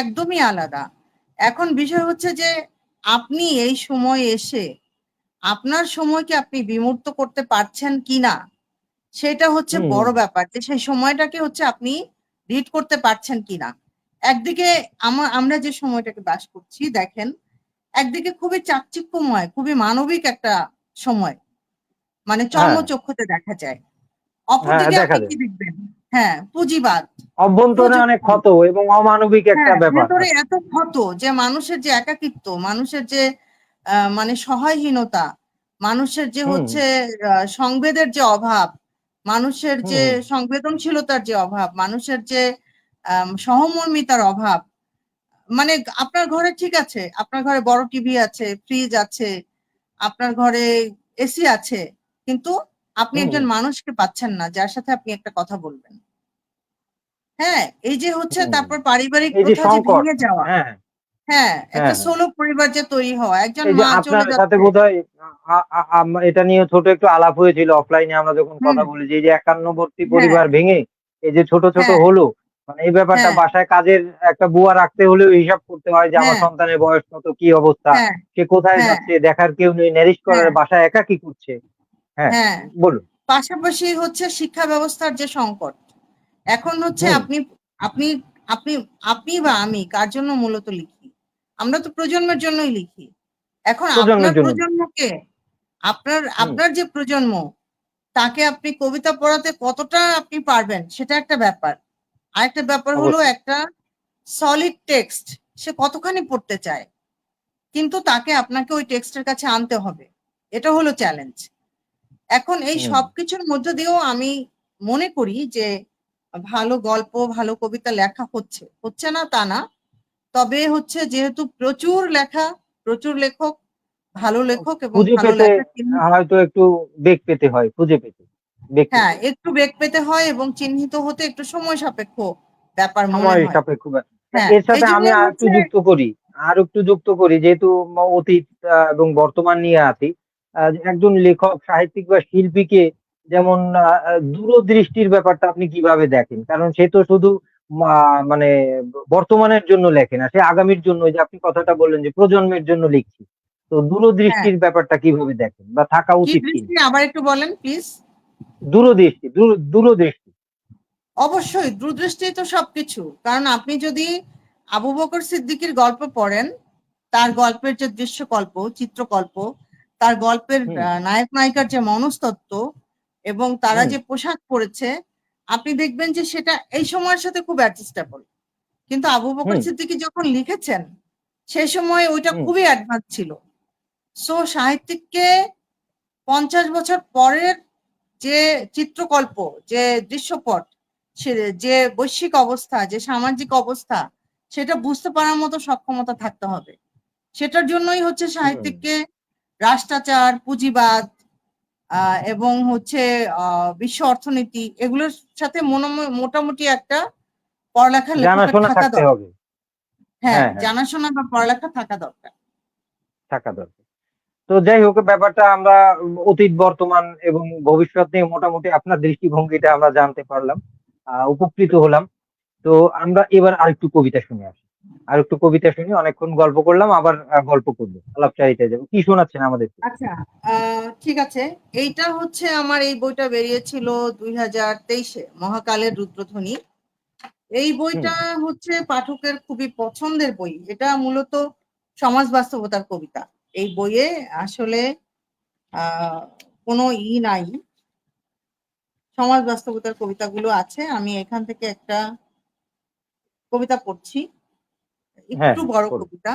একদমই আলাদা। এখন বিষয় হচ্ছে যে আপনি এই সময়ে এসে আপনার সময়কে আপনি বিমূর্ত করতে পারছেন কিনা, সেটা হচ্ছে হুম, হুম, বড় ব্যাপার, যে সেই সময়টাকে হচ্ছে আপনি রিড করতে পারছেন কিনা। একদিকে আমরা যে সময়টাকে বাস করছি দেখেন, একদিকে খুবই চাকচিক্যময়, খুবই মানবিক একটা সময়, মানে হ্যাঁ, চর্মচক্ষুতে দেখা যায়। হ্যাঁ, অপরদিকে দেখা আপনি কি যায়। দেখবেন? হ্যাঁ, পুঁজিবাদ, অভ্যন্তরে অনেক প্রযুক্তি। ক্ষত এবং অমানবিক একটা হ্যাঁ, ব্যাপার ভেতরে আছে। এত ক্ষত যে মানুষের যে একাকিত্ব, মানুষের যে মানে সহায়হীনতা, মানুষের যে হুম, হচ্ছে সংবেদের যে অভাব, মানুষের হুম, যে হুম, সংবেদনশীলতার যে অভাব, মানুষের যে সহমর্মিতার অভাব। মানে আপনার ঘরে ঠিক আছে, আপনার ঘরে বড় টিভি আছে, ফ্রিজ আছে, আপনার ঘরে এসি আছে, কিন্তু আপনি হুম, একজন মানুষকে পাচ্ছেন না যার সাথে আপনি একটা কথা বলবেন। হ্যাঁ, এই যে হচ্ছে হুম। তারপর পারিবারিক এই যে প্রথা যে সংকট। ভেঙে যাওয়া, হ্যাঁ, হ্যাঁ, হ্যাঁ, একটা হ্যাঁ। সোলো পরিবার যে তৈরি হওয়া, একজন এই যে মা চলে আপনার সাথে যাচ্ছে। বোধহয় এটা নিয়ে ছোট একটু আলাপ হয়েছিল অফলাইনে আমরা যখন হুম, কথা বলি যে এই যে একান্নবর্তী হ্যাঁ, পরিবার ভেঙে এই যে ছোট ছোট হ্যাঁ, হলো, মানে এই ব্যাপারটা হ্যাঁ, বাসায় কাজের একটা বুয়া রাখতে হলেও হিসাব করতে হয় যে আমার হ্যাঁ, সন্তানের বয়স কত, কি অবস্থা, হ্যাঁ, সে কোথায় হ্যাঁ, যাচ্ছে, দেখার কেউ নেই, ন্যারিশ করার, হ্যাঁ, বাসায় একা কি করছে। হ্যাঁ, হ্যাঁ। বলুন। পাশাপাশি হচ্ছে শিক্ষা ব্যবস্থার যে সংকট। এখন হচ্ছে হুম। আপনি আপনি আপনি বা আমি কার জন্য মূলত লিখি? আমরা তো প্রজন্মের জন্যই লিখি। এখন আপনার প্রজন্মের জন্য। প্রজন্মকে, আপনার হুম। আপনার যে প্রজন্ম, তাকে আপনি কবিতা পড়াতে কতটা আপনি পারবেন সেটা একটা ব্যাপার। আরেকটা ব্যাপার হলো অবশ্যই। একটা সলিড টেক্সট সে কতখানি পড়তে চায়। কিন্তু তাকে আপনাকে ওই টেক্সটের কাছে আনতে হবে। এটা হলো চ্যালেঞ্জ। এখন এই হুম। সবকিছুর মধ্য দিয়েও আমি মনে করি যে ভালো গল্প, ভালো কবিতা লেখা হচ্ছে। হচ্ছে না তা না। তবে হচ্ছে যেহেতু প্রচুর লেখা, প্রচুর লেখক, ভালো লেখক এবং খুঁজে ভালো পেতে লেখা চিহ্নিত, হয়তো একটু বেগ পেতে হয়, খুঁজে পেতে, বেগ হ্যাঁ, পেতে একটু বেগ পেতে হয় এবং চিহ্নিত হতে একটু সময় সাপেক্ষ ব্যাপার মনে সময় হয়। সাপেক্ষ হ্যাঁ, এর সাথে আমি এইজন্যই আরেকটু হচ্ছে, যুক্ত করি, যেহেতু অতীত এবং বর্তমান নিয়ে আছি। একজন লেখক, সাহিত্যিক বা শিল্পীকে যেমন দূরদৃষ্টির ব্যাপারটা আপনি কিভাবে দেখেন? কারণ সে তো শুধু মানে বর্তমানের জন্য লেখে না, সে আগামীর জন্য, ওই যে আপনি কথাটা বললেন যে প্রজন্মের জন্য লিখছি। তো হ্যাঁ, দূরদৃষ্টির ব্যাপারটা কিভাবে দেখেন বা থাকা কি উচিত কিনা? দৃষ্টি আবার একটু বলেন প্লিজ? দূরদৃষ্টি। অবশ্যই দূরদৃষ্টি তো সবকিছু। কারণ আপনি যদি আবু বকর সিদ্দিকীর গল্প পড়েন, তার গল্পের যে দৃশ্যকল্প, চিত্রকল্প, তার গল্পের হুম। নায়ক নায়িকার যে মনস্তত্ত্ব এবং তারা হুম। যে পোশাক পরেছে, আপনি দেখবেন যে সেটা এই সময়ের সাথে খুব অ্যাডজাস্টেবল। কিন্তু আবু বকর হুম। সিদ্দিকী যখন লিখেছেন, সেই সময় ওইটা হুম। খুবই অ্যাডভান্স ছিল। সো সাহিত্যিককে ৫০ বছর পরের যে চিত্রকল্প, যে দৃশ্যপট, সে যে বৈশ্বিক অবস্থা, যে সামাজিক অবস্থা, সেটা বুঝতে পারার মতো সক্ষমতা থাকতে হবে। সেটার জন্যই হচ্ছে হুম। সাহিত্যিককে রাষ্ট্রাচার, পুঁজিবাদ এবং হচ্ছে বিশ্ব অর্থনীতি এগুলোর সাথে মোটামুটি একটা পড়ালেখা লেখকের জানাশোনা থাকা থাকতে দরকার। হবে। হ্যাঁ, হ্যাঁ, হ্যাঁ, জানাশোনা বা পড়ালেখা থাকা দরকার। থাকা দরকার। তো যাই হোক, ব্যাপারটা আমরা অতীত, বর্তমান এবং ভবিষ্যৎ নিয়ে মোটামুটি আপনার দৃষ্টিভঙ্গিটা আমরা জানতে পারলাম, উপকৃত হলাম। তো আমরা এবার আরেকটু কবিতা শুনে আসি। আরেকটু কবিতা শুনি, অনেকক্ষণ গল্প করলাম, আবার গল্প করবো, আলাপচারিতায় যাবো। কি শোনাচ্ছেন আমাদেরকে? আচ্ছা, ঠিক আছে। এইটা হচ্ছে আমার এই বইটা বেরিয়েছিল ২০২৩-এ, মহাকালের রুদ্রধ্বনি। এই হুম। বইটা হচ্ছে পাঠকের খুবই পছন্দের বই। এটা মূলত সমাজ বাস্তবতার কবিতা। এই বইয়ে আসলে আ কোনো নাই। সমাজ বাস্তবতার কবিতাগুলো আছে। আমি এখান থেকে একটা কবিতা পড়ছি। হ্যাঁ, একটু হ্যাঁ, বড় পড়ুন। কবিতা।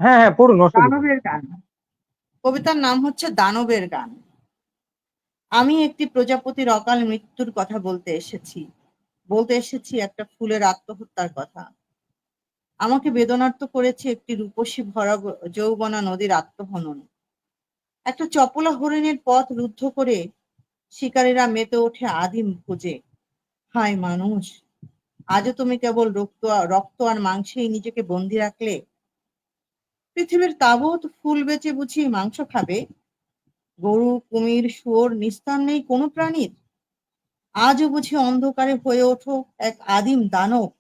হ্যাঁ, হ্যাঁ, পড়ুন, অসুবিধা নেই। দানবের গান। কবিতার নাম হচ্ছে দানবের গান। আমি একটি প্রজাপতির অকাল মৃত্যুর কথা বলতে এসেছি। বলতে এসেছি একটা ফুলের আত্মহত্যার কথা। আমাকে বেদনার্ত করেছে একটি রূপসী ভরা যৌবনা নদীর আত্মহনন। একটা চপলা হরিণের পথ রুদ্ধ করে শিকারীরা মেতে ওঠে আদিম খোঁজে। হায় মানুষ! আজও তুমি কেবল রক্ত আর মাংসেই নিজেকে বন্দী রাখলে। পৃথিবীর তাবৎ ফুল বেচে বুঝি মাংস খাবে? গরু, কুমির, শুয়োর নিস্তার নেই কোনো প্রাণীর? আজও বুঝি অন্ধকারে হয়ে ওঠো এক আদিম দানব?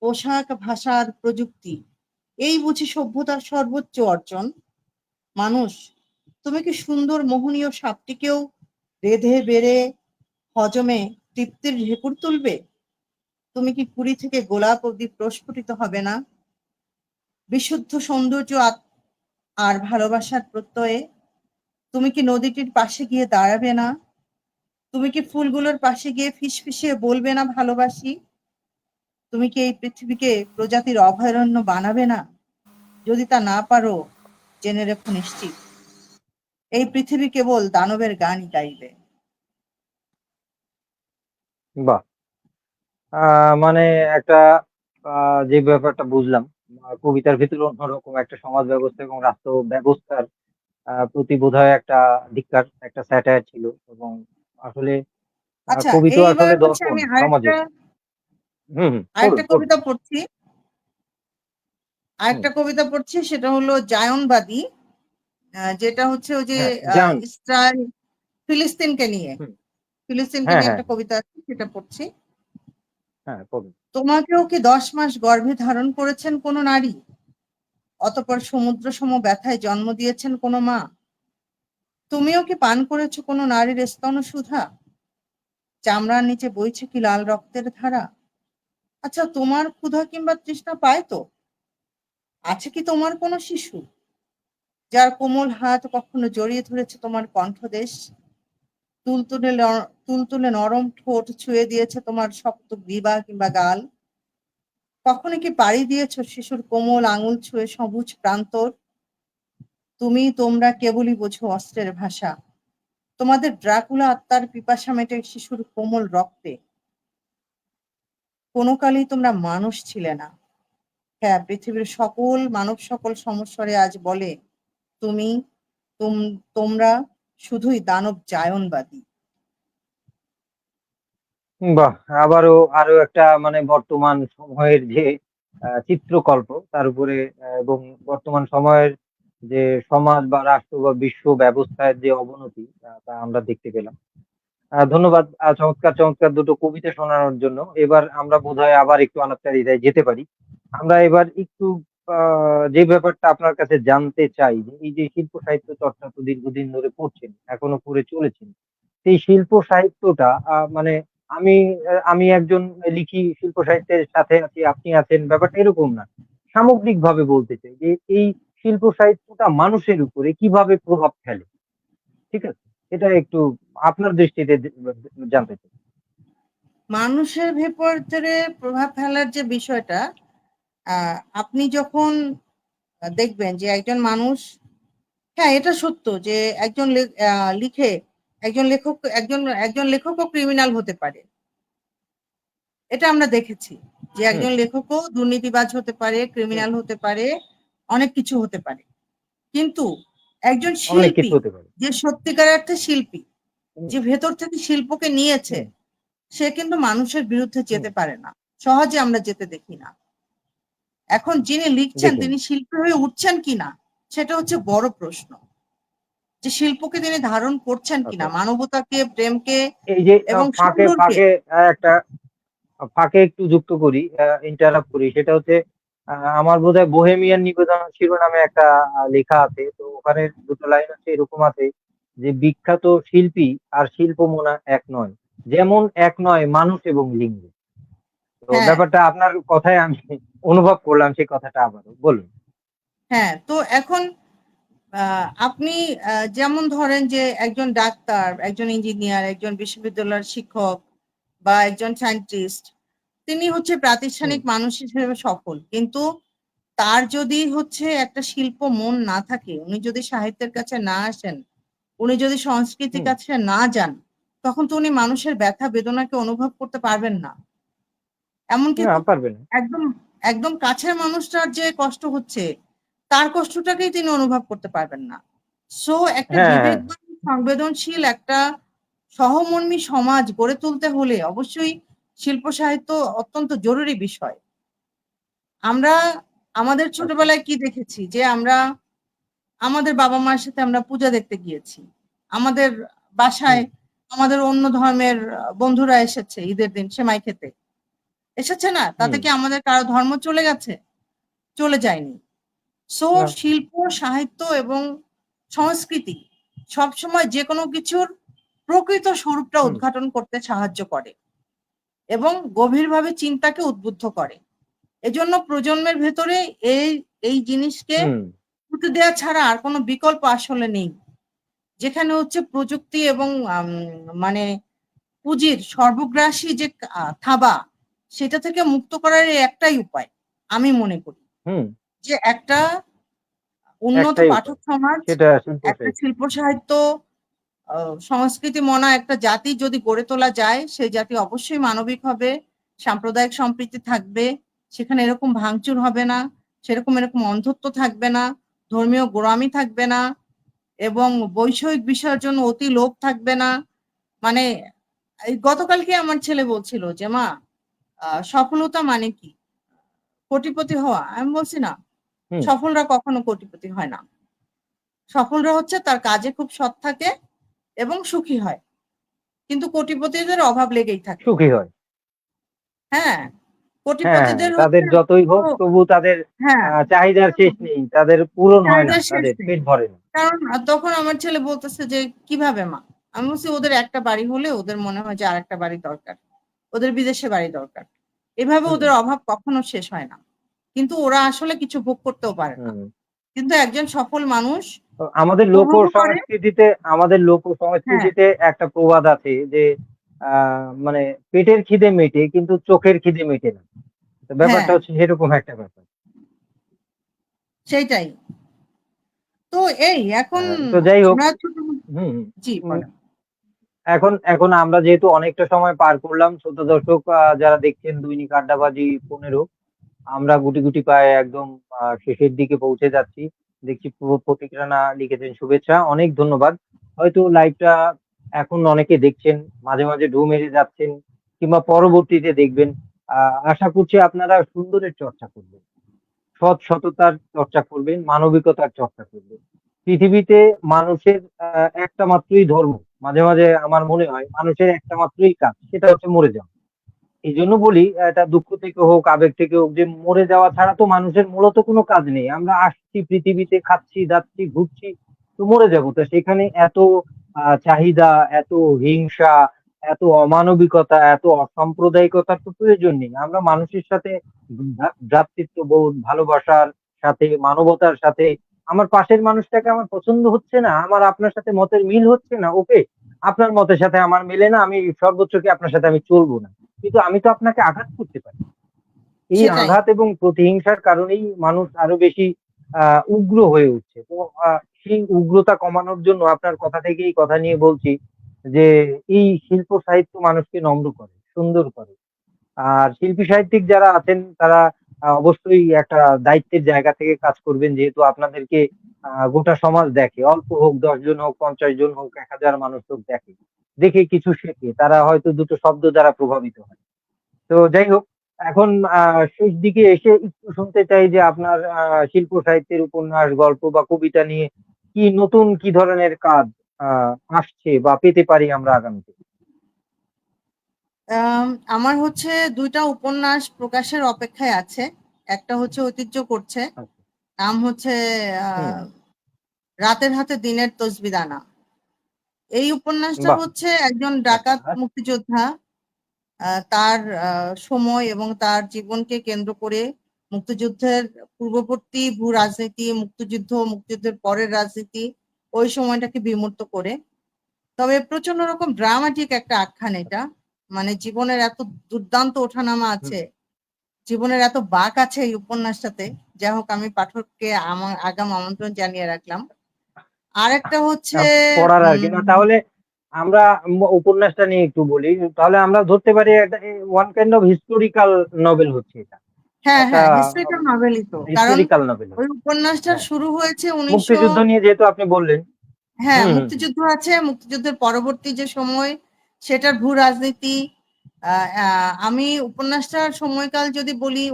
পোশাক, ভাষার প্রযুক্তি এই বুঝি সভ্যতার সর্বোচ্চ অর্জন? মানুষ, তুমি কি সুন্দর মোহনীয় সাপটিকেও রেঁধে বেড়ে হজমে তৃপ্তির ঢেকুর তুলবে? তুমি কি কুড়ি থেকে গোলাপ অবধি প্রস্ফুটিত হবে না? বিশুদ্ধ সৌন্দর্য আর ভালোবাসার প্রত্যয়ে তুমি কি নদীটির পাশে গিয়ে দাঁড়াবে না? তুমি কি ফুলগুলোর পাশে গিয়ে ফিসফিসিয়ে বলবে না ভালোবাসি? তুমি কি এই পৃথিবীকে প্রজাতির অভয়ারণ্য বানাবে না? যদি তা না পারো, জেনে রেখো নিশ্চিত, এই পৃথিবী কেবল দানবের গানই গাইবে। বাহ! মানে একটা যে ব্যাপারটা বুঝলাম, কবিতার ভিতরে অন্যরকম একটা সমাজ ব্যবস্থা এবং রাষ্ট্র ব্যবস্থার প্রতি বোধহয় একটা ধিক্কার, একটা স্যাটায়ার ছিল এবং আসলে আচ্ছা, কবি তো এইবার আসলে হচ্ছে দর্পণ আমি আরেকটা সমাজের। হুম, হুম, পড়ুন, আরেকটা পড়ুন। কবিতা পড়ছি হুম, আরেকটা কবিতা পড়ছি সেটা হলো জায়নবাদী, যেটা হচ্ছে ওই যে হ্যাঁ, যান। ইসরায়েল ফিলিস্তিনকে নিয়ে হুম, ফিলিস্তিনকে হ্যাঁ, নিয়ে হ্যাঁ, একটা কবিতা আছে, সেটা পড়ছি। হ্যাঁ, পড়ুন। তোমাকেও কি 10 মাস গর্ভে ধারণ করেছেন কোন নারী, অতঃপর সমুদ্র সম ব্যথায় জন্ম দিয়েছেন কোন মা? তুমিও কি পান করেছো কোন নারীর স্তন সুধা, চামড়ার নিচে বইছে কি লাল রক্তের ধারা? আচ্ছা, তোমার ক্ষুধা কিংবা তৃষ্ণা পায় তো? আছে কি তোমার কোনো শিশু, যার কোমল হাত কখনো জড়িয়ে ধরেছে তোমার কণ্ঠদেশ, তুলতুলে নরম ঠোঁট ছুঁয়ে দিয়েছে তোমার শক্ত গ্রীবা কিংবা গাল? কখনো কি পাড়ি দিয়েছো শিশুর কোমল আঙুল ছুঁয়ে সবুজ প্রান্তর? তোমরা কেবলই বোঝো অস্ত্রের ভাষা, তোমাদের ড্রাকুলা আত্মার পিপাসা মেটে শিশুর কোমল রক্তে। কোনো কালেই তোমরা মানুষ ছিলে না। হ্যাঁ, পৃথিবীর মানব সকল সমস্বরে আজ বলে তুমি, তোমরা শুধুই দানব জায়নবাদী। বাহ! আবারও আরো একটা মানে বর্তমান সময়ের যে চিত্রকল্প তার উপরে এবং বর্তমান সময়ের যে সমাজ বা রাষ্ট্র বা বিশ্ব ব্যবস্থার যে অবনতি তা আমরা দেখতে পেলাম। ধন্যবাদ চমৎকার, চমৎকার দুটো কবিতা শোনানোর জন্য। এবার আমরা বোধহয় আবার একটু আলাপচারিতায় যেতে পারি। আমরা এবার একটু যে ব্যাপারটা আপনার কাছে জানতে চাই যে এই যে শিল্প সাহিত্য চর্চা তো দীর্ঘদিন ধরে করছেন, এখনো করে চলেছেন। সেই শিল্প সাহিত্যটা মানে আমি একজন লিখি, শিল্প সাহিত্যের সাথে আছি, আপনি আছেন, ব্যাপারটা এরকম না। সামগ্রিকভাবে বলতে চাই যে এই শিল্প সাহিত্যটা মানুষের উপরে কিভাবে প্রভাব ফেলে, ঠিক আছে? এটা একটু আপনার দৃষ্টিতে জানতে চাই। মানুষের ভেতরে প্রভাব ফেলার যে বিষয়টা, আপনি যখন দেখবেন যে একজন মানুষ, হ্যাঁ এটা সত্য যে একজন লিখে, একজন লেখকও ক্রিমিনাল হতে পারে। এটা আমরা দেখেছি যে হুম, একজন লেখকও দুর্নীতিবাজ হতে পারে, হুম, ক্রিমিনাল হতে পারে, অনেক কিছু হতে পারে। কিন্তু একজন অনেক শিল্পী, কিছু হতে পারে। যে সত্যিকার অর্থে শিল্পী, হুম, যে ভেতর থেকে শিল্পকে নিয়েছে, হুম, সে কিন্তু মানুষের বিরুদ্ধে হুম, যেতে পারে না, সহজে আমরা যেতে দেখি না। এখন যিনি লিখছেন দেখুন। তিনি শিল্পী হয়ে উঠছেন কিনা, সেটা হচ্ছে বড় প্রশ্ন। যে শিল্পকে তিনি ধারণ করছেন কিনা, আচ্ছা। মানবতাকে, প্রেমকে এই যে এবং ফাঁকে সুন্দরকে। ফাঁকে একটা ফাঁকে একটু যুক্ত করি, ইন্টারাপ্ট করি। সেটা হচ্ছে আমার বোধহয় বোহেমিয়ান নিবেদন শিরোনামে একটা লেখা আছে। তো ওখানে দুটো লাইন আছে, এরকম আছে যে বিখ্যাত শিল্পী আর শিল্পমনা এক নয়, যেমন এক নয় মানুষ এবং লিঙ্গ। তো হ্যাঁ, ব্যাপারটা আপনার কথায় আমি অনুভব করলাম সেই কথাটা, আবারও বলুন। হ্যাঁ, তো এখন আপনি যেমন ধরেন যে একজন ডাক্তার, একজন ইঞ্জিনিয়ার, একজন বিশ্ববিদ্যালয়ের শিক্ষক বা একজন সায়েন্টিস্ট, তিনি হচ্ছে হুম, প্রাতিষ্ঠানিক মানুষ হিসেবে সফল। কিন্তু তার যদি হচ্ছে একটা শিল্প মন না থাকে, উনি যদি সাহিত্যের কাছে না আসেন, উনি যদি সংস্কৃতির হুম, কাছে না যান, তখন তো উনি মানুষের ব্যথা বেদনাকে অনুভব করতে পারবেন না। এমনকি না খুব পারবে না। একদম একদম কাছের মানুষটার যে কষ্ট হচ্ছে, তার কষ্টটাকেই তিনি অনুভব করতে পারবেন না। সো একটা হ্যাঁ, হ্যাঁ, বিবেকবান, সংবেদনশীল একটা সহমর্মী সমাজ গড়ে তুলতে হলে অবশ্যই শিল্প সাহিত্য অত্যন্ত জরুরি বিষয়। আমরা আমাদের আচ্ছা। ছোটবেলায় কি দেখেছি যে আমাদের বাবা-মায়ের সাথে আমরা পূজা দেখতে গিয়েছি। আমাদের হুম, বাসায় আমাদের অন্য ধর্মের বন্ধুরা এসেছে ঈদের দিন সেমাই খেতে। এসেছে না? তাতে হুম, কি আমাদের কারো ধর্ম চলে গেছে? চলে যায়নি। সো না, শিল্প, সাহিত্য এবং সংস্কৃতি সবসময় যেকোনো কিছুর প্রকৃত স্বরূপটা হুম, উদ্ঘাটন করতে সাহায্য করে এবং গভীরভাবে চিন্তাকে উদ্বুদ্ধ করে। এজন্য প্রজন্মের ভেতরে এই এই জিনিসকে হুম, পুঁতে দেয়া ছাড়া আর কোনো বিকল্প আসলে নেই। যেখানে হচ্ছে প্রযুক্তি এবং মানে পুঁজির সর্বগ্রাসী যে থাবা, সেটা থেকে মুক্ত করার এই একটাই উপায় আমি মনে করি। হুম, যে একটা উন্নত একটাই পাঠক উপায়। সমাজ, সেটা শিল্প একটা সাহিত্য। শিল্প সাহিত্য, সংস্কৃতি মনা একটা জাতি যদি গড়ে তোলা যায়, সেই জাতি অবশ্যই মানবিক হবে, সাম্প্রদায়িক সম্প্রীতি থাকবে, সেখানে এরকম ভাঙচুর হবে না, এরকম অন্ধত্ব থাকবে না, ধর্মীয় গোঁড়ামি থাকবে না এবং বৈষয়িক বিষয়ের জন্য অতি লোভ থাকবে না। মানে এই গতকালকে আমার ছেলে বলছিল যে, "মা, সফলতা মানে কি? কোটিপতি হওয়া? আমি বলছি না। হুম সফলরা কখনো কোটিপতি হয় না। সফলরা হচ্ছে তার কাজে খুব সৎ থাকে এবং সুখী হয়। কিন্তু কোটিপতিদের অভাব লেগেই থাকে। সুখী হয়। হ্যাঁ? হ্যাঁ, হ্যাঁ, কোটিপতিদের তাদের হচ্ছে যতই হোক পুরো তবু তাদের হ্যাঁ, চাহিদার শেষ নেই, তাদের পূরণ হয় না, চাহিদার শেষ তাদের নেই। পেট ভরে না। কারণ তখন আমার ছেলে বলতেছে যে, "কিভাবে মা?" আমি বলছি, "ওদের একটা বাড়ি হলে ওদের মনে হয় যে আরেকটা বাড়ি দরকার। ওদের বিদেশে বাড়ি দরকার। এভাবে হুম ওদের অভাব কখনো শেষ হয় না। কিন্তু ওরা আসলে কিছু ভোগ করতেও পারে না। হুম কিন্তু একজন সফল মানুষ তো আমাদের লোক উপভোগও করে সংস্কৃতিতে, আমাদের লোক হ্যাঁ, সংস্কৃতিতে একটা প্রবাদ আছে যে মানে পেটের খিদে মেটে কিন্তু চোখের খিদে মেটে না। তো হ্যাঁ, ব্যাপারটা হচ্ছে সেরকম একটা ব্যাপার। সেইটাই। তো এই এখন তো যাই হোক। আমরা ছোট হুম জি হুম, বলেন। এখন এখন আমরা যেহেতু অনেকটা সময় পার করলাম, শ্রোতা দর্শক যারা দেখছেন দৈনিক আড্ডাবাজি 15, আমরা গুটি গুটি পায়ে একদম শেষের দিকে পৌঁছে যাচ্ছি। দেখছি পুরো প্রতীক রানা লিখেছেন শুভেচ্ছা, অনেক ধন্যবাদ। হয়তো লাইভটা এখন অনেকে দেখছেন, মাঝে মাঝে ঢু মেরে যাচ্ছেন, কিংবা পরবর্তীতে দেখবেন। আশা করছি আপনারা সুন্দরের চর্চা করবেন, সততার চর্চা করবেন, মানবিকতার চর্চা করবেন। পৃথিবীতে মানুষের একটা মাত্রই ধর্ম। মাঝে মাঝে আমার মনে হয় মানুষের একটা মাত্রই কাজ, সেটা হচ্ছে মরে যাওয়া। এই জন্য বলি, এটা দুঃখ থেকে হোক, আবেগ থেকে হোক, যে মরে যাওয়া ছাড়া তো মানুষের মূলত কোনো কাজ নেই। আমরা আসছি পৃথিবীতে, খাচ্ছি যাচ্ছি ঘুরছি, তো মরে যাবো। তো সেখানে এত চাহিদা, এত হিংসা, এত অমানবিকতা, এত অসাম্প্রদায়িকতার তো প্রয়োজন নেই। আমরা মানুষের সাথে ভ্রাতৃত্ববোধ, ভালোবাসার সাথে, মানবতার সাথে, আমার পাশের মানুষটাকে আমার পছন্দ হচ্ছে না, আমার আপনার সাথে মতের মিল হচ্ছে না, ওকে, আপনার মতের সাথে আমার মেলে না, আমি সর্বোচ্চ কি আপনার সাথে আমি চলবো না, কিন্তু আমি তো আপনাকে আঘাত করতে পারি। এই সেটাই। আঘাত এবং প্রতিহিংসার কারণেই মানুষ আরো বেশি উগ্র হয়ে উঠছে। তো সেই উগ্রতা কমানোর জন্য আপনার কথা থেকেই কথা নিয়ে বলছি যে এই শিল্প সাহিত্য মানুষকে নম্র করে, সুন্দর করে। আর শিল্পী সাহিত্যিক যারা আছেন তারা অবশ্যই একটা দায়িত্বের জায়গা থেকে কাজ করবেন, যেহেতু আপনাদেরকে গোটা সমাজ দেখে, অল্প হোক, 10 জন হোক, 50 জন হোক, 1000 মানুষ হোক, দেখে, দেখে কিছু শেখে, তারা হয়তো দুটো শব্দ দ্বারা প্রভাবিত হয়। তো যাই হোক, এখন শেষ দিকে এসে একটু শুনতে চাই যে আপনার শিল্প সাহিত্যের উপন্যাস, গল্প বা কবিতা নিয়ে কি নতুন, কি ধরনের কাজ আসছে বা পেতে পারি আমরা আগামীতে। আম আমার হচ্ছে ২ টা উপন্যাস প্রকাশের অপেক্ষায় আছে। একটা হচ্ছে ঐতিহ্য করছে। আচ্ছা। নাম হচ্ছে আ হুম। 'রাতের হাতে দিনের তসবিহ আনা'। এই উপন্যাসটা বাহ। হচ্ছে একজন আচ্ছা, ডাকাত আর? মুক্তিযোদ্ধা তার সময় এবং তার জীবনকে কেন্দ্র করে মুক্তিযুদ্ধের পূর্ববর্তী ভূ-রাজনীতি, মুক্তিযুদ্ধ, মুক্তিযুদ্ধের পরের রাজনীতি, ওই সময়টাকে বিমূর্ত করে। তবে প্রচন্ড রকম ড্রামাটিক একটা আখ্যান এটা। মানে জীবনের এত দুর্দান্ত ওঠানামা হুম। আছে, জীবনের এত বাঁক আছে এই উপন্যাসটাতে। যাই হোক আমি পাঠককে আমার আগাম আমন্ত্রণ জানিয়ে রাখলাম। আরেকটা হচ্ছে পড়ার আর কি না, উম তাহলে আমরা উপন্যাসটা নিয়ে একটু বলি। তাহলে আমরা ধরতে পারি এটা one kind of historical novel হচ্ছে এটা। হ্যাঁ, একটা হ্যাঁ, হিস্ট্রিক্যাল নভেলই তো। কারণ হিস্টোরিক্যাল নভেল ওই হচ্ছে। উপন্যাসটার হ্যাঁ, শুরু হয়েছে মুক্তিযুদ্ধ নিয়ে যেহেতু আপনি বললেন। হ্যাঁ, হুম হুম হুম। মুক্তিযুদ্ধ আছে, মুক্তিযুদ্ধের পরবর্তী যে সময় সেটার ভূ-রাজনীতি। আ আ আমি উপন্যাসটার সময়কাল যদি বলি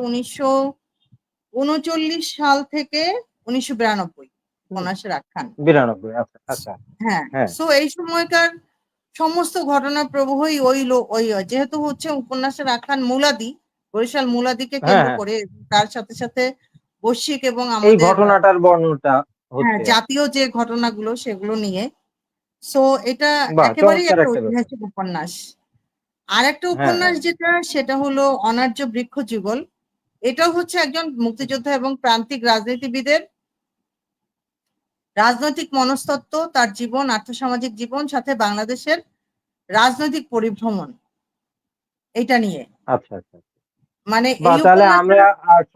১৯৩৯ সাল থেকে ১৯৯২ হুম, উপন্যাসের আখ্যান। 92। আচ্ছা আচ্ছা। হ্যাঁ, হ্যাঁ সো এই সময়কার সমস্ত ঘটনা প্রবাহই ওই যেহেতু হচ্ছে উপন্যাসের আখ্যান মুলাদি, বরিশাল মুলাদিকে হ্যাঁ কেন্দ্র হ্যাঁ, করে তার সাথে, সাথে বৈশ্বিক এবং এই আমাদের ঘটনাটার বর্ণনাটা হ্যাঁ, হচ্ছে আর কি। জাতীয় যে ঘটনাগুলো সেগুলো নিয়ে। সো এটা বাহ, একেবারেই চমৎকার একটা একটা ব্যাপার। ঐতিহাসিক উপন্যাস। আরেকটা হ্যাঁ উপন্যাস হ্যাঁ। যেটা সেটা হলো 'অনার্য বৃক্ষযুগল'। এটাও হচ্ছে একজন মুক্তিযোদ্ধা এবং প্রান্তিক রাজনীতিবিদের রাজনৈতিক মনস্তত্ত্ব, তার জীবন, আর্থসামাজিক জীবন, সাথে বাংলাদেশের রাজনৈতিক পরিভ্রমণ এইটা নিয়ে। আচ্ছা আচ্ছা। মানে এই বাহ, তাহলে উপন্যাসের আমরা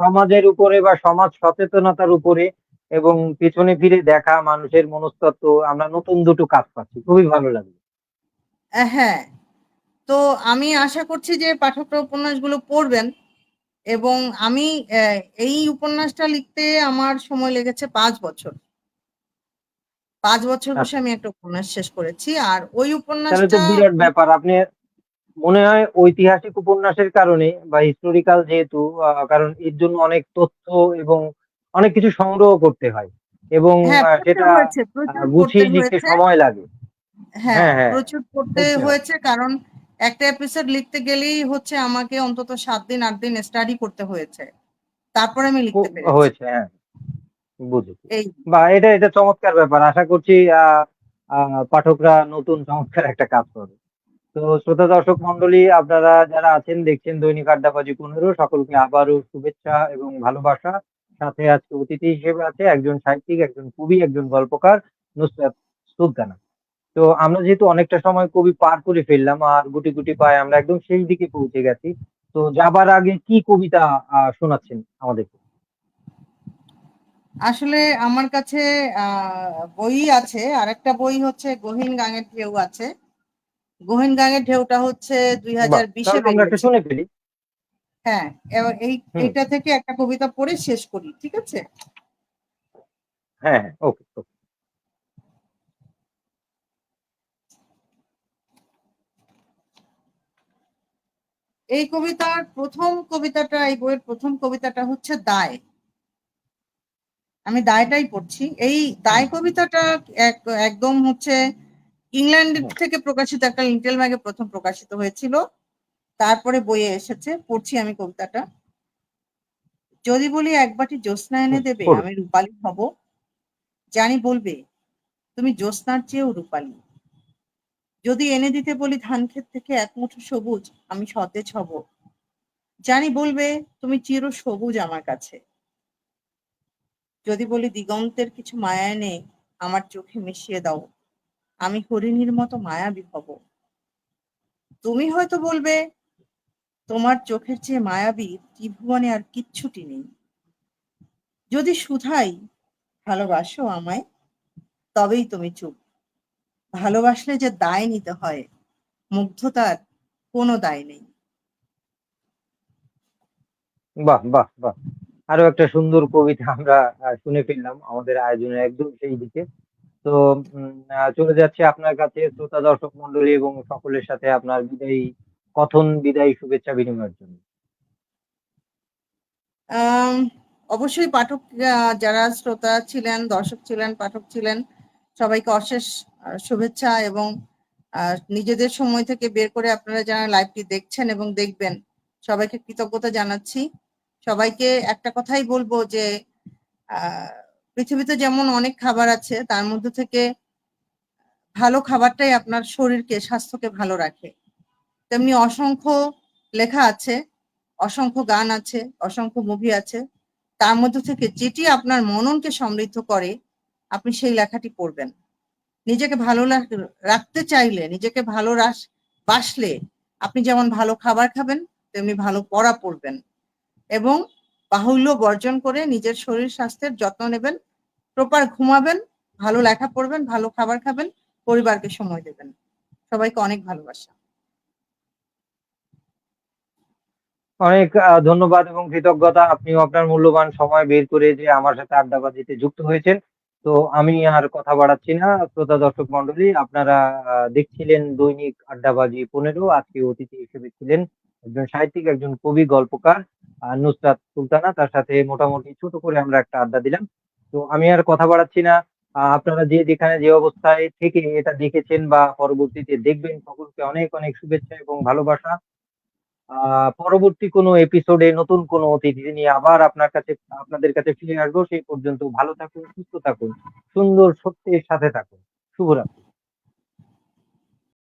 সমাজের উপরে বা সমাজ সচেতনতার উপরে এবং পেছনে ফিরে দেখা মানুষের মনস্তত্ত্ব, আমরা নতুন দুটো কাজ পাচ্ছি, খুবই ভালো লাগলো। হ্যাঁ, তো আমি আশা করছি যে পাঠকরা উপন্যাসগুলো পড়বেন এবং আমি এই উপন্যাসটা লিখতে আমার সময় লেগেছে ৫ বছর। ৫ বছর বসে আচ্ছা, আমি একটা উপন্যাস শেষ করেছি। আর ওই তাহলে তো উপন্যাসটা বিরাট ব্যাপার। আপনি মনে হয় ঐতিহাসিক উপন্যাসের কারণে বা হিস্টোরিক্যাল যেহেতু, কারণ এর জন্য অনেক তথ্য এবং অনেক কিছু সংগ্রহ করতে হয় এবং হ্যাঁ, পড়তে সেটা হয়েছে, প্রচুর পড়তে গুছিয়ে লিখতে হয়েছে। সময় লাগে। হ্যাঁ, হ্যাঁ, হ্যাঁ, প্রচুর পড়তে বুঝতে পারছি। হয়েছে, কারণ একটা এপিসোড লিখতে গেলেই হচ্ছে আমাকে অন্তত 7 দিন 8 দিন স্টাডি করতে হয়েছে, তারপরে আমি লিখতে পেরেছি। হয়েছে, হ্যাঁ, বুঝেছি। এই বা এটা চমৎকার ব্যাপার। আশা করছি পাঠকরা নতুন চমৎকার একটা কাজ করবে। তো শ্রোতা দর্শক মন্ডলী, আপনারা যারা আছেন দেখছেন দৈনিক আড্ডাবাজি 15, সকলকে আবারও শুভেচ্ছা এবং ভালোবাসা। সাথে আজকে অতিথি হিসেবে আছে একজন সাহিত্যিক, একজন কবি, একজন গল্পকার, নুসরাত সুলতানা। তো আমরা যেহেতু অনেকটা সময় কবি পার করে ফেললাম আর গুটি গুটি পায়ে আমরা একদম শেষ দিকে পৌঁছে গেছি, তো যাবার আগে কি কবিতা শোনাচ্ছেন আমাদেরকে? আসলে আমার কাছে বই আছে, আরেকটা বই হচ্ছে গহীন গাঙের ঢেউ আছে। গহীন গাঙের ঢেউটা হচ্ছে দুই বাহ, হাজার বিশে তাহলে আমরা একটা বেরিয়েছিল। শুনে ফেলি। হ্যাঁ, এবার হুম। এইটা থেকে একটা কবিতা পড়ে শেষ করি, ঠিক আছে? হ্যাঁ, হ্যাঁ, ওকে, ওকে। এই বইয়ের প্রথম কবিতাটা হচ্ছে দায়। আমি দায়টাই পড়ছি। এই হুম, দায় কবিতাটা একদম হচ্ছে ইংল্যান্ড হুম, থেকে প্রকাশিত একটা লিটল ম্যাগে প্রথম প্রকাশিত হয়েছিল, তারপরে বইয়ে এসেছে। পড়ছি আমি কবিতাটা। যদি বলি এক বাটি জ্যোৎস্না এনে হুম, দেবে, পড়ুন। আমি রূপালী হব। জানি বলবে তুমি জ্যোৎস্নার চেয়েও রূপালী। যদি এনে দিতে বলি ধান ক্ষেত থেকে এক মুঠো সবুজ, আমি সতেজ হব। জানি বলবে তুমি চির সবুজ আমার কাছে। যদি বলি দিগন্তের কিছু মায়া এনে আমার চোখে মিশিয়ে দাও, আমি হরিণীর মতো মায়াবী হব। তুমি হয়তো বলবে তোমার চোখের চেয়ে মায়াবী ত্রিভুবনে আর কিচ্ছুটি নেই। যদি শুধাই ভালোবাসো আমায়, তবেই তুমি চুপ। ভালোবাসলে যে দায় নিতে হয়, মুগ্ধতার কোনো দায় নেই। বাহ, বাহ, বাহ। আরো একটা সুন্দর কবিতা আমরা শুনে ফেললাম আমাদের আয়োজনের একদম সেই দিকে। তো চলে যাচ্ছে আপনার কাছে শ্রোতা দর্শক মন্ডলী এবং সকলের সাথে আপনার বিদায়ী শুভেচ্ছা বিনিময়ের জন্য। আম, অবশ্যই পাঠক, যারা শ্রোতা ছিলেন, দর্শক ছিলেন, পাঠক ছিলেন, সবাইকে অশেষ শুভেচ্ছা এবং নিজেদের সময় থেকে বের করে আপনারা যারা লাইভটি দেখছেন এবং দেখবেন, সবাইকে কৃতজ্ঞতা জানাচ্ছি। সবাইকে একটা কথাই বলবো যে আহ, পৃথিবীতে যেমন অনেক খাবার আছে, তার মধ্যে থেকে ভালো খাবারটাই আপনার শরীরকে, স্বাস্থ্যকে ভালো রাখে। তেমনি অসংখ্য লেখা আছে, অসংখ্য গান আছে, অসংখ্য মুভি আছে, তার মধ্যে থেকে যেটি আপনার মননকে সমৃদ্ধ করে, আপনি সেই লেখাটি পড়বেন। নিজেকে ভালো রাখতে চাইলে, নিজেকে বাসলে আপনি যেমন ভালো খাবার খাবেন, তেমনি ভালো পড়া পড়বেন এবং বাহুল্য বর্জন করে নিজের শরীর স্বাস্থ্যের যত্ন নেবেন, প্রপার ঘুমাবেন, ভালো লেখা পড়বেন, ভালো খাবার খাবেন, পরিবারকে সময় দেবেন। সবাইকে অনেক ভালোবাসা। অনেক ধন্যবাদ এবং কৃতজ্ঞতা। আপনিও আপনার মূল্যবান সময় বের করে যে আমার সাথে আড্ডাবাজিতে যুক্ত হয়েছেন। তো আমি আর কথা বাড়াচ্ছি না। শ্রোতা দর্শক মন্ডলী, আপনারা দেখছিলেন দৈনিক আড্ডাবাজি 15। আজকে অতিথি হিসেবে ছিলেন একজন সাহিত্যিক, একজন কবি, গল্পকার নুসরাত সুলতানা। তার সাথে মোটামুটি ছোট করে আমরা একটা আড্ডা দিলাম। তো আমি আর কথা বাড়াচ্ছি না। আপনারা যেখানে যে অবস্থায় থেকে এটা দেখেছেন বা পরবর্তীতে দেখবেন, সকলকে অনেক অনেক শুভেচ্ছা এবং ভালোবাসা। পরবর্তী কোনো এপিসোডে নতুন কোনো অতিথি নিয়ে আবার আপনাদের কাছে ফিরে আসবো। সেই পর্যন্ত ভালো থাকুন, সুস্থ থাকুন, সুন্দর সত্যের সাথে থাকুন। শুভরাত্রি।